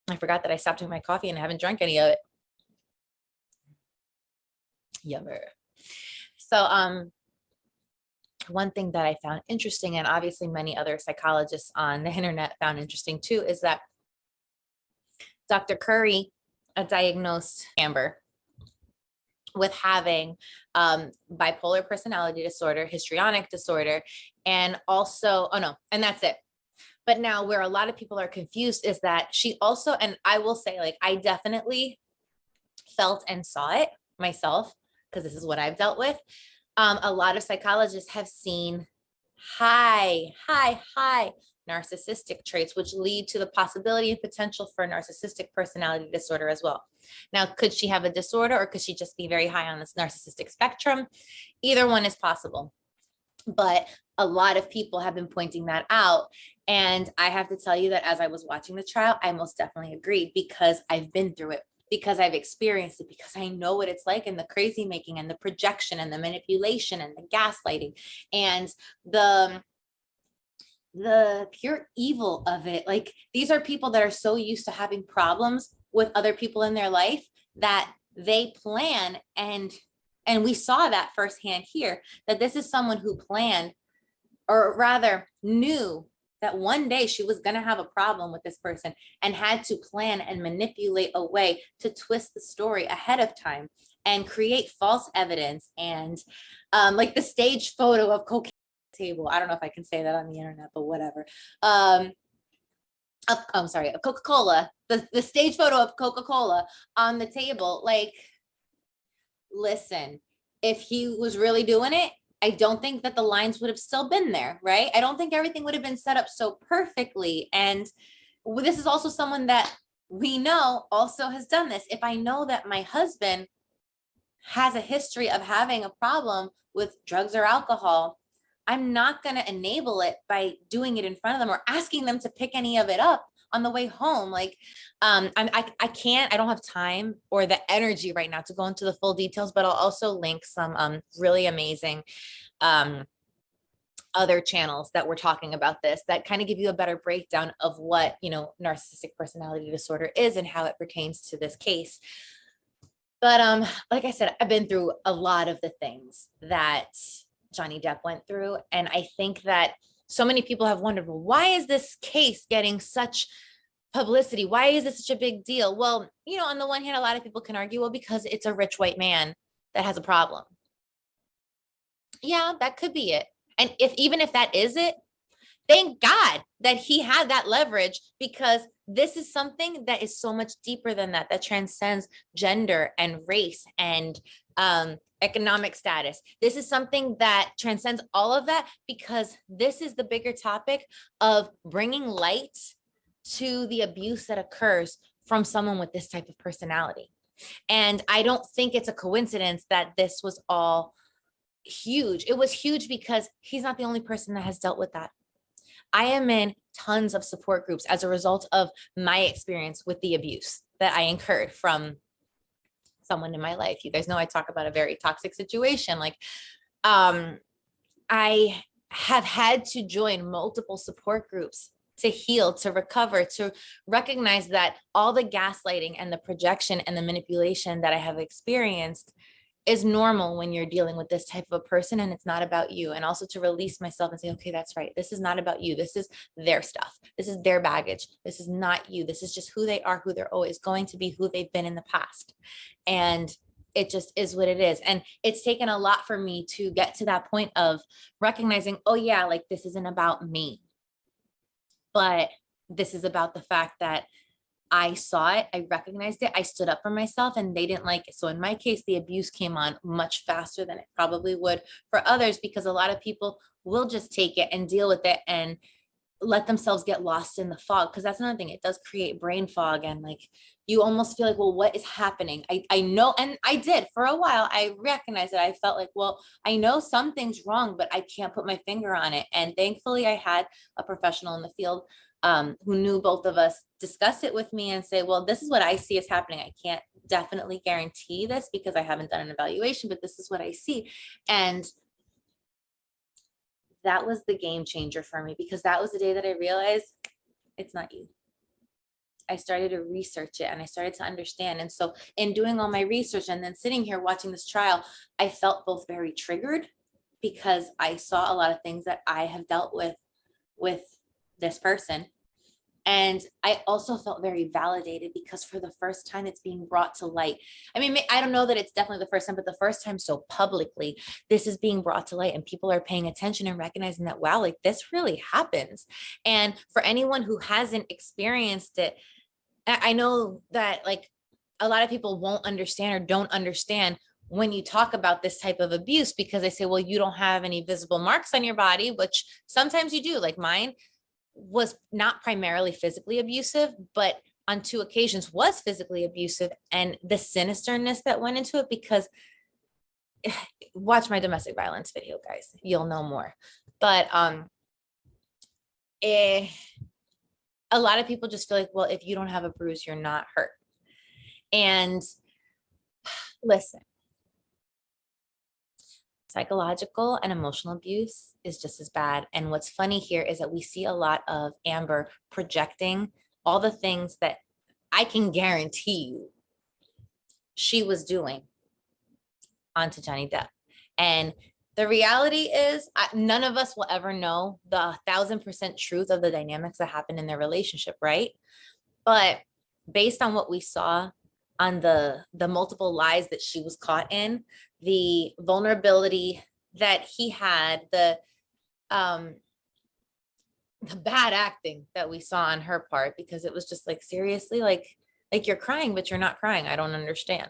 I forgot that I stopped drinking my coffee and I haven't drunk any of it. Yummer. So, one thing that I found interesting, and obviously many other psychologists on the internet found interesting too, is that Dr. Curry diagnosed Amber with having bipolar personality disorder, histrionic disorder, and also, oh no, and that's it. But now where a lot of people are confused is that she also, and I will say, like, I definitely felt and saw it myself, because this is what I've dealt with. A lot of psychologists have seen high narcissistic traits, which lead to the possibility and potential for narcissistic personality disorder as well. Now, could she have a disorder, or could she just be very high on this narcissistic spectrum? Either one is possible. But a lot of people have been pointing that out. And I have to tell you that as I was watching the trial, I most definitely agreed, because I've been through it, because I've experienced it, because I know what it's like, and the crazy making and the projection and the manipulation and the gaslighting and the pure evil of it. Like, these are people that are so used to having problems with other people in their life that they plan, and we saw that firsthand here, that this is someone who planned, or rather knew, that one day she was going to have a problem with this person, and had to plan and manipulate a way to twist the story ahead of time and create false evidence. And like the stage photo of cocaine table. I don't know if I can say that on the internet, but whatever. I'm sorry, of Coca-Cola, the stage photo of Coca-Cola on the table. Like, listen, if he was really doing it, I don't think that the lines would have still been there, right? I don't think everything would have been set up so perfectly. And this is also someone that we know also has done this. If I know that my husband has a history of having a problem with drugs or alcohol, I'm not going to enable it by doing it in front of them or asking them to pick any of it up on the way home. Like, I can't, I don't have time or the energy right now to go into the full details, but I'll also link some really amazing other channels that we're talking about this, that kind of give you a better breakdown of what, you know, narcissistic personality disorder is and how it pertains to this case. But like I said, I've been through a lot of the things that Johnny Depp went through. And I think that so many people have wondered, well, why is this case getting such publicity? Why is this such a big deal? Well, you know, on the one hand, a lot of people can argue, well, because it's a rich white man that has a problem. Yeah, that could be it. And even if that is it, thank God that he had that leverage, because this is something that is so much deeper than that, that transcends gender and race and economic status. This is something that transcends all of that, because this is the bigger topic of bringing light to the abuse that occurs from someone with this type of personality. And I don't think it's a coincidence that this was all huge. It was huge because he's not the only person that has dealt with that. I am in tons of support groups as a result of my experience with the abuse that I incurred from someone in my life. You guys know I talk about a very toxic situation. Like, I have had to join multiple support groups to heal, to recover, to recognize that all the gaslighting and the projection and the manipulation that I have experienced is normal when you're dealing with this type of a person, and it's not about you. And also to release myself and say, okay, that's right. This is not about you. This is their stuff. This is their baggage. This is not you. This is just who they are, who they're always going to be, who they've been in the past. And it just is what it is. And it's taken a lot for me to get to that point of recognizing, oh yeah, like this isn't about me, but this is about the fact that I saw it, I recognized it, I stood up for myself, and they didn't like it. So in my case, the abuse came on much faster than it probably would for others, because a lot of people will just take it and deal with it and let themselves get lost in the fog. Because that's another thing, it does create brain fog, and like you almost feel like, well, what is happening? I know, and I did for a while, I recognized it. I felt like, well, I know something's wrong, but I can't put my finger on it. And thankfully I had a professional in the field who knew both of us, discuss it with me and say, well, this is what I see is happening. I can't definitely guarantee this because I haven't done an evaluation, but this is what I see. And that was the game changer for me, because that was the day that I realized it's not you. I started to research it and I started to understand. And so in doing all my research and then sitting here watching this trial, I felt both very triggered because I saw a lot of things that I have dealt with this person. And I also felt very validated because for the first time it's being brought to light. I mean, I don't know that it's definitely the first time, but the first time so publicly, this is being brought to light and people are paying attention and recognizing that, wow, like this really happens. And for anyone who hasn't experienced it, I know that like a lot of people won't understand or don't understand when you talk about this type of abuse because they say, well, you don't have any visible marks on your body, which sometimes you do. Like mine was not primarily physically abusive, but on 2 occasions was physically abusive, and the sinisterness that went into it, because watch my domestic violence video, guys, you'll know more. But a lot of people just feel like, well, if you don't have a bruise, you're not hurt. And listen, psychological and emotional abuse is just as bad. And what's funny here is that we see a lot of Amber projecting all the things that I can guarantee you she was doing onto Johnny Depp. And the reality is none of us will ever know the 1000% truth of the dynamics that happened in their relationship, right? But based on what we saw on the multiple lies that she was caught in, the vulnerability that he had, the bad acting that we saw on her part, because it was just like, seriously, like you're crying, but you're not crying. I don't understand.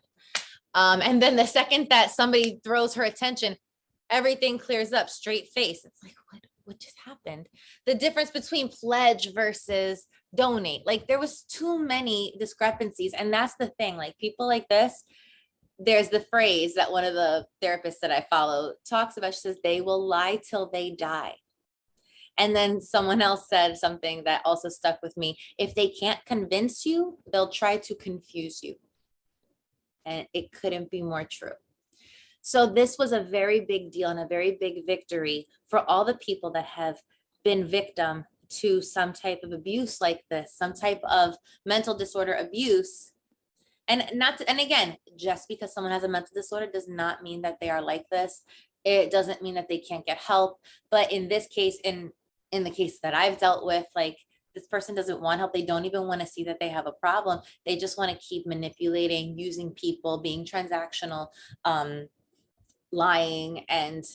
And then the second that somebody throws her attention, everything clears up, straight face. It's like, what just happened? The difference between pledge versus donate, like there was too many discrepancies. And that's the thing, like people like this, there's the phrase that one of the therapists that I follow talks about. She says, they will lie till they die. And then someone else said something that also stuck with me. If they can't convince you, they'll try to confuse you. And it couldn't be more true. So this was a very big deal and a very big victory for all the people that have been victim to some type of abuse like this, some type of mental disorder abuse. And and again, just because someone has a mental disorder does not mean that they are like this. It doesn't mean that they can't get help. But in this case, in the case that I've dealt with, like this person doesn't want help. They don't even want to see that they have a problem. They just want to keep manipulating, using people, being transactional, lying and,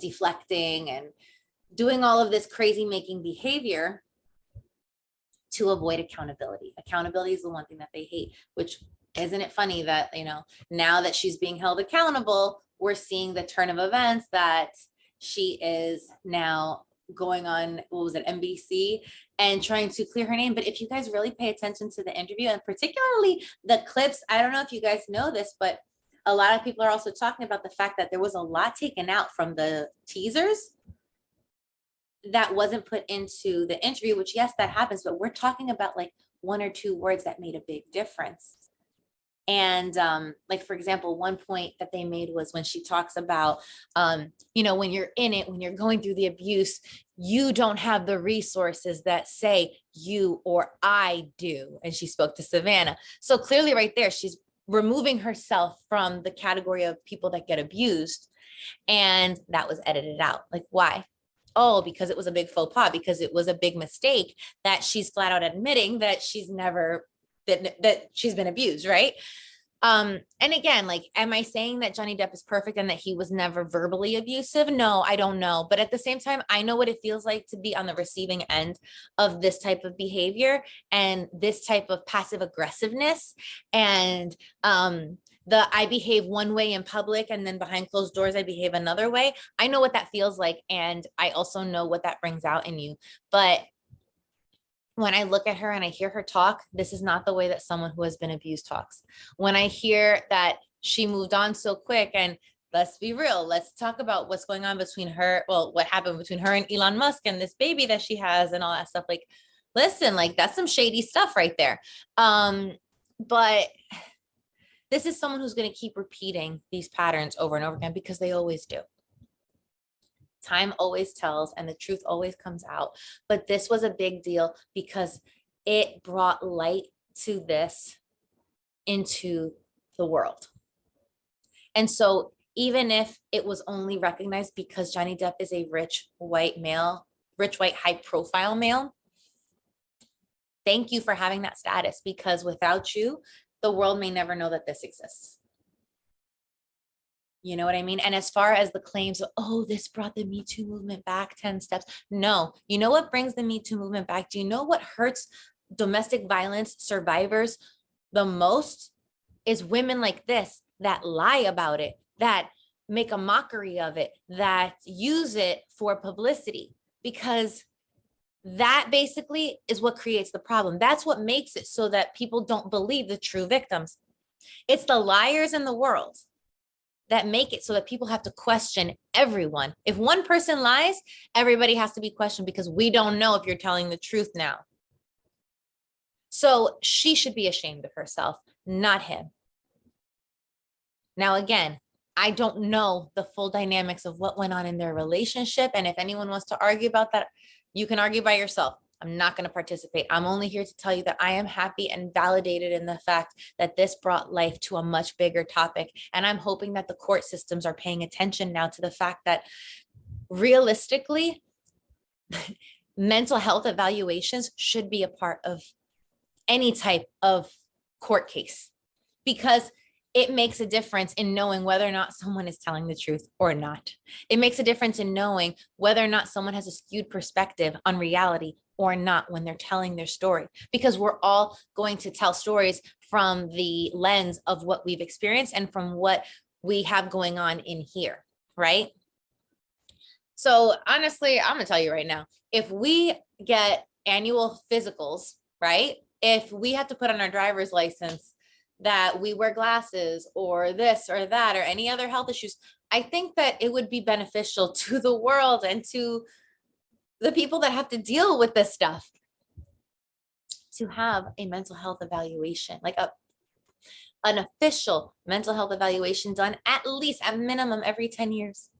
deflecting and doing all of this crazy making behavior to avoid accountability. Accountability is the one thing that they hate, which isn't it funny that, now that she's being held accountable, we're seeing the turn of events that she is now going on, what was it, NBC, and trying to clear her name. But if you guys really pay attention to the interview and particularly the clips, I don't know if you guys know this, but a lot of people are also talking about the fact that there was a lot taken out from the teasers that wasn't put into the interview, which yes, that happens, but we're talking about like 1 or 2 words that made a big difference. And like, for example, one point that they made was when she talks about, when you're in it, when you're going through the abuse, you don't have the resources that say you or I do. And she spoke to Savannah. So clearly right there, she's removing herself from the category of people that get abused. And that was edited out. Like, why? Oh, because it was a big faux pas, because it was a big mistake that she's flat out admitting that she's never been, that she's been abused, right? And again, like, am I saying that Johnny Depp is perfect and that he was never verbally abusive? No, I don't know. But at the same time, I know what it feels like to be on the receiving end of this type of behavior and this type of passive aggressiveness. And I behave one way in public and then behind closed doors, I behave another way. I know what that feels like. And I also know what that brings out in you. But when I look at her and I hear her talk, this is not the way that someone who has been abused talks. When I hear that she moved on so quick, and let's be real, let's talk about what's going on between her, well, what happened between her and Elon Musk and this baby that she has and all that stuff. Like, listen, like that's some shady stuff right there. But this is someone who's going to keep repeating these patterns over and over again because they always do. Time always tells and the truth always comes out. But this was a big deal because it brought light to this into the world. And so even if it was only recognized because Johnny Depp is a rich white male, rich white high profile male, thank you for having that status, because without you, the world may never know that this exists. You know what I mean? And as far as the claims of, oh, this brought the Me Too movement back 10 steps. No, you know what brings the Me Too movement back? Do you know what hurts domestic violence survivors the most? Is women like this that lie about it, that make a mockery of it, that use it for publicity, because that basically is what creates the problem. That's what makes it so that people don't believe the true victims. It's the liars in the world that make it so that people have to question everyone. If one person lies, everybody has to be questioned, because we don't know if you're telling the truth now. So she should be ashamed of herself, not him. Now, again, I don't know the full dynamics of what went on in their relationship. And if anyone wants to argue about that, you can argue by yourself. I'm not going to participate. I'm only here to tell you that I am happy and validated in the fact that this brought life to a much bigger topic. And I'm hoping that the court systems are paying attention now to the fact that realistically, mental health evaluations should be a part of any type of court case, because it makes a difference in knowing whether or not someone is telling the truth or not. It makes a difference in knowing whether or not someone has a skewed perspective on reality or not when they're telling their story, because we're all going to tell stories from the lens of what we've experienced and from what we have going on in here, right? So honestly, I'm gonna tell you right now, if we get annual physicals, right? If we have to put on our driver's license that we wear glasses or this or that or any other health issues, I think that it would be beneficial to the world and to the people that have to deal with this stuff to have a mental health evaluation, like an official mental health evaluation done at minimum every 10 years.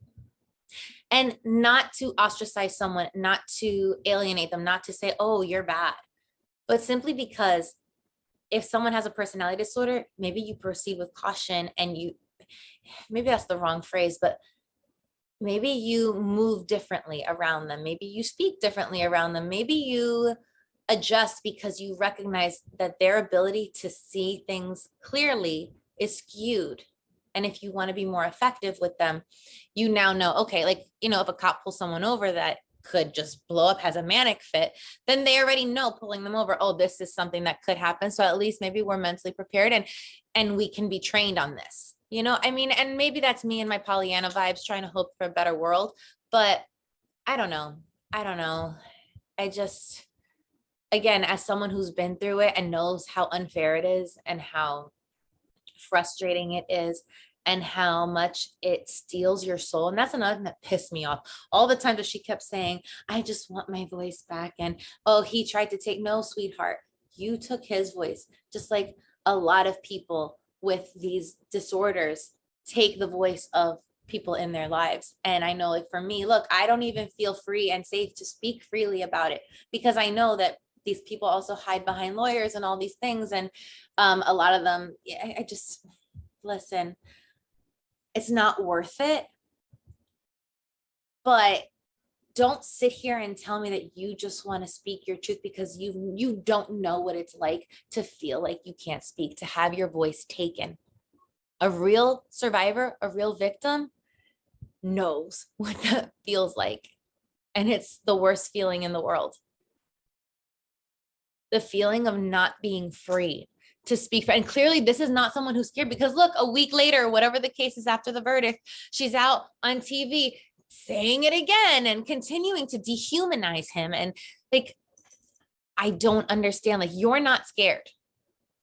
And not to ostracize someone, not to alienate them, not to say, oh, you're bad, but simply because if someone has a personality disorder, maybe you proceed with caution and maybe that's the wrong phrase, but maybe you move differently around them. Maybe you speak differently around them. Maybe you adjust because you recognize that their ability to see things clearly is skewed. And if you want to be more effective with them, you now know, okay, like, if a cop pulls someone over that could just blow up, has a manic fit, then they already know pulling them over, oh, this is something that could happen. So at least maybe we're mentally prepared and we can be trained on this, and maybe that's me and my Pollyanna vibes trying to hope for a better world, but I don't know. I just, again, as someone who's been through it and knows how unfair it is and how frustrating it is and how much it steals your soul. And that's another thing that pissed me off. All the time that she kept saying, I just want my voice back. And, oh, he tried to take, no, sweetheart, you took his voice. Just like a lot of people with these disorders take the voice of people in their lives. And I know, like, for me, look, I don't even feel free and safe to speak freely about it, because I know that these people also hide behind lawyers and all these things. And a lot of them, I just, listen, it's not worth it. But don't sit here and tell me that you just want to speak your truth, because you don't know what it's like to feel like you can't speak, to have your voice taken. A real survivor, a real victim knows what that feels like. And it's the worst feeling in the world. The feeling of not being free to speak. And clearly this is not someone who's scared, because look, a week later, whatever the case is after the verdict, she's out on TV saying it again and continuing to dehumanize him. And like, I don't understand. Like, you're not scared.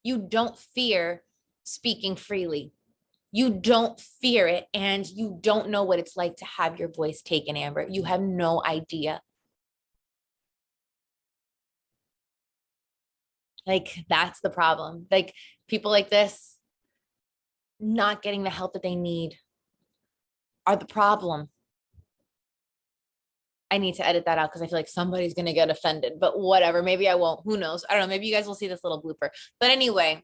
You don't fear speaking freely. You don't fear it. And you don't know what it's like to have your voice taken, Amber. You have no idea. Like, that's the problem. Like, people like this not getting the help that they need are the problem. I need to edit that out because I feel like somebody's going to get offended, but whatever. Maybe I won't. Who knows? I don't know. Maybe you guys will see this little blooper. But anyway,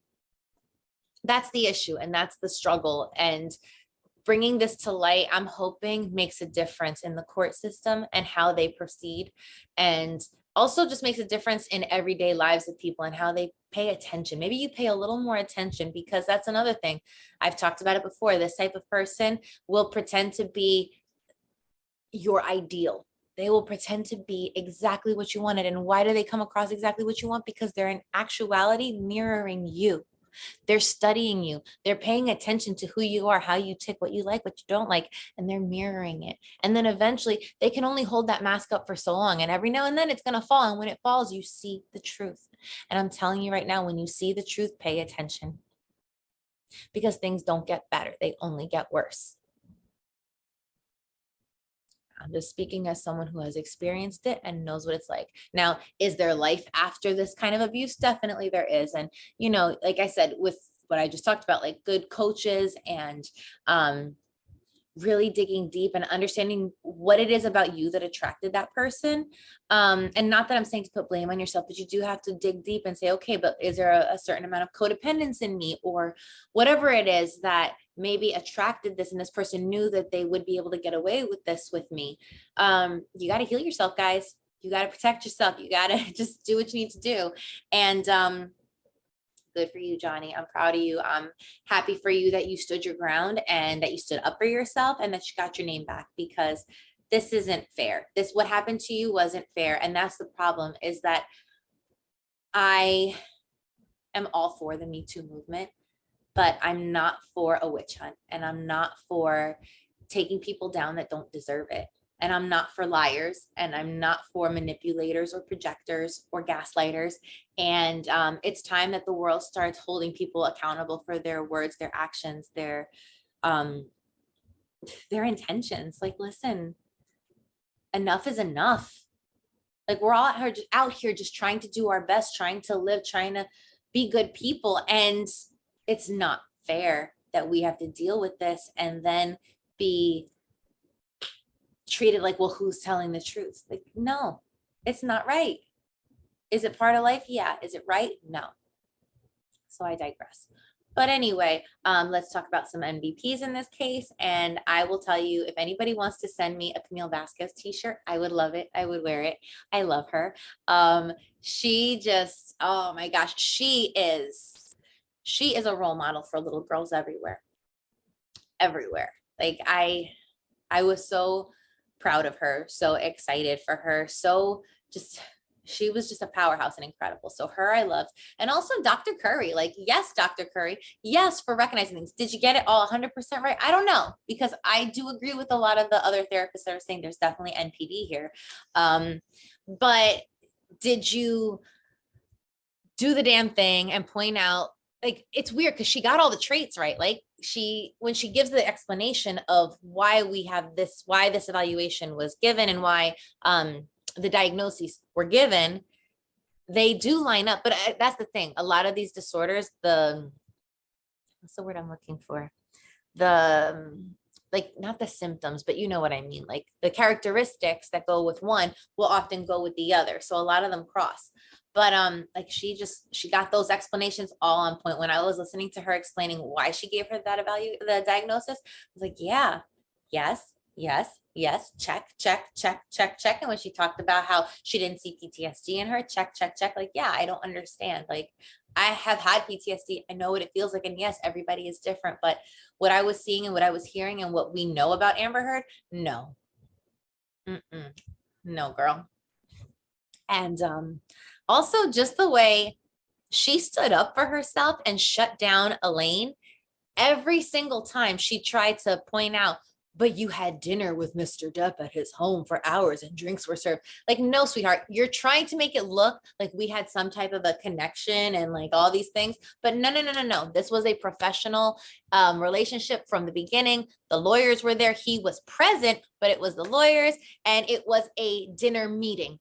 that's the issue and that's the struggle. And bringing this to light, I'm hoping makes a difference in the court system and how they proceed. And also just makes a difference in everyday lives of people and how they pay attention. Maybe you pay a little more attention, because that's another thing. I've talked about it before. This type of person will pretend to be your ideal. They will pretend to be exactly what you wanted. And why do they come across exactly what you want? Because they're in actuality mirroring you. They're studying you. They're paying attention to who you are, how you tick, what you like, what you don't like, and they're mirroring it. And then eventually they can only hold that mask up for so long. And every now and then it's going to fall. And when it falls, you see the truth. And I'm telling you right now, when you see the truth, pay attention, because things don't get better. They only get worse. I'm just speaking as someone who has experienced it and knows what it's like. Now, is there life after this kind of abuse? Definitely there is. And, you know, like I said, with what I just talked about, like good coaches and really digging deep and understanding what it is about you that attracted that person. And not that I'm saying to put blame on yourself, but you do have to dig deep and say, okay, but is there a certain amount of codependence in me, or whatever it is that maybe attracted this, and this person knew that they would be able to get away with this with me. You got to heal yourself, guys. You got to protect yourself. You got to just do what you need to do. And good for you, Johnny. I'm proud of you. I'm happy for you that you stood your ground and that you stood up for yourself and that you got your name back, because this isn't fair. What happened to you wasn't fair. And that's the problem, is that I am all for the Me Too movement, but I'm not for a witch hunt, and I'm not for taking people down that don't deserve it. And I'm not for liars, and I'm not for manipulators or projectors or gaslighters. And it's time that the world starts holding people accountable for their words, their actions, their intentions. Like, listen, enough is enough. Like, we're all out here just trying to do our best, trying to live, trying to be good people. And it's not fair that we have to deal with this and then be treated like, well, who's telling the truth? Like, no, it's not right. Is it part of life? Yeah. Is it right? No. So I digress. But anyway, let's talk about some MVPs in this case. And I will tell you, if anybody wants to send me a Camille Vasquez t-shirt, I would love it. I would wear it. I love her. She just, oh my gosh, she is a role model for little girls everywhere. Everywhere. Like, I was so proud of her, so excited for her. So just, she was just a powerhouse and incredible. So her, I loved. And also Dr. Curry, like, yes, Dr. Curry, yes, for recognizing things. Did you get it all 100% right? I don't know, because I do agree with a lot of the other therapists that are saying there's definitely NPD here. But did you do the damn thing and point out, like, it's weird because she got all the traits right. Like, when she gives the explanation of why we have this, why this evaluation was given and why the diagnoses were given, they do line up. But that's the thing. A lot of these disorders, what's the word I'm looking for? Like, not the symptoms, but you know what I mean? Like, the characteristics that go with one will often go with the other. So a lot of them cross. But like, she got those explanations all on point. When I was listening to her explaining why she gave her the diagnosis, I was like, yeah, yes, check. And when she talked about how she didn't see PTSD in her, check. Like, yeah, I don't understand. Like, I have had PTSD. I know what it feels like. And yes, everybody is different. But what I was seeing and what I was hearing and what we know about Amber Heard, no. No, girl. And also just the way she stood up for herself and shut down Elaine every single time she tried to point out, but you had dinner with Mr. Depp at his home for hours and drinks were served. Like, no, sweetheart, you're trying to make it look like we had some type of a connection and like all these things. But no. This was a professional relationship from the beginning. The lawyers were there. He was present, but it was the lawyers, and it was a dinner meeting.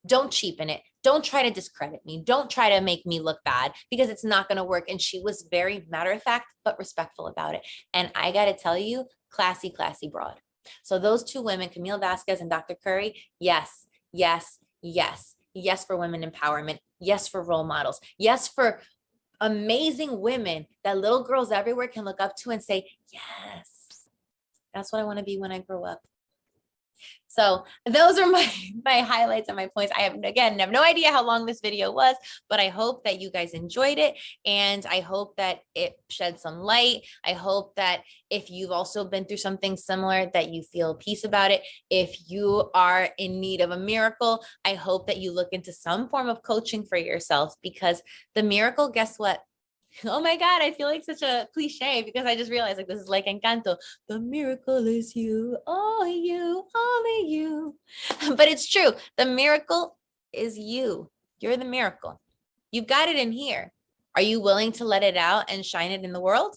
Don't cheapen it. Don't try to discredit me. Don't try to make me look bad, because it's not going to work. And she was very matter of fact, but respectful about it. And I got to tell you, classy broad. So those two women, Camille Vasquez and Dr. Curry, yes, yes, yes, yes for women empowerment. Yes for role models. Yes for amazing women that little girls everywhere can look up to and say, yes, that's what I want to be when I grow up. So those are my highlights and my points. I have no idea how long this video was, but I hope that you guys enjoyed it. And I hope that it shed some light. I hope that if you've also been through something similar, that you feel peace about it. If you are in need of a miracle, I hope that you look into some form of coaching for yourself, because the miracle, guess what? Oh my God, I feel like such a cliche because I just realized like this is like Encanto. The miracle is you, only you. But it's true. The miracle is you. You're the miracle. You've got it in here. Are you willing to let it out and shine it in the world?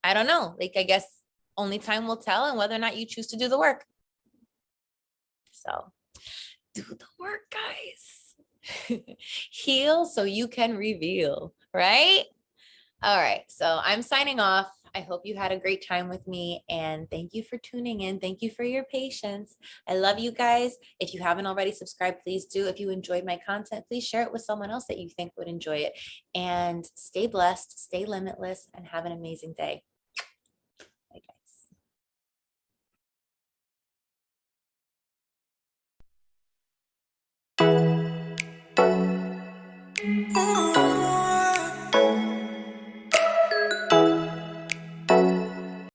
I don't know. Like, I guess only time will tell, and whether or not you choose to do the work. So do the work, guys. Heal so you can reveal, right? All right, so I'm signing off. I hope you had a great time with me, and thank you for tuning in. Thank you for your patience. I love you guys. If you haven't already subscribed, please do. If you enjoyed my content, please share it with someone else that you think would enjoy it. And stay blessed, stay limitless, and have an amazing day.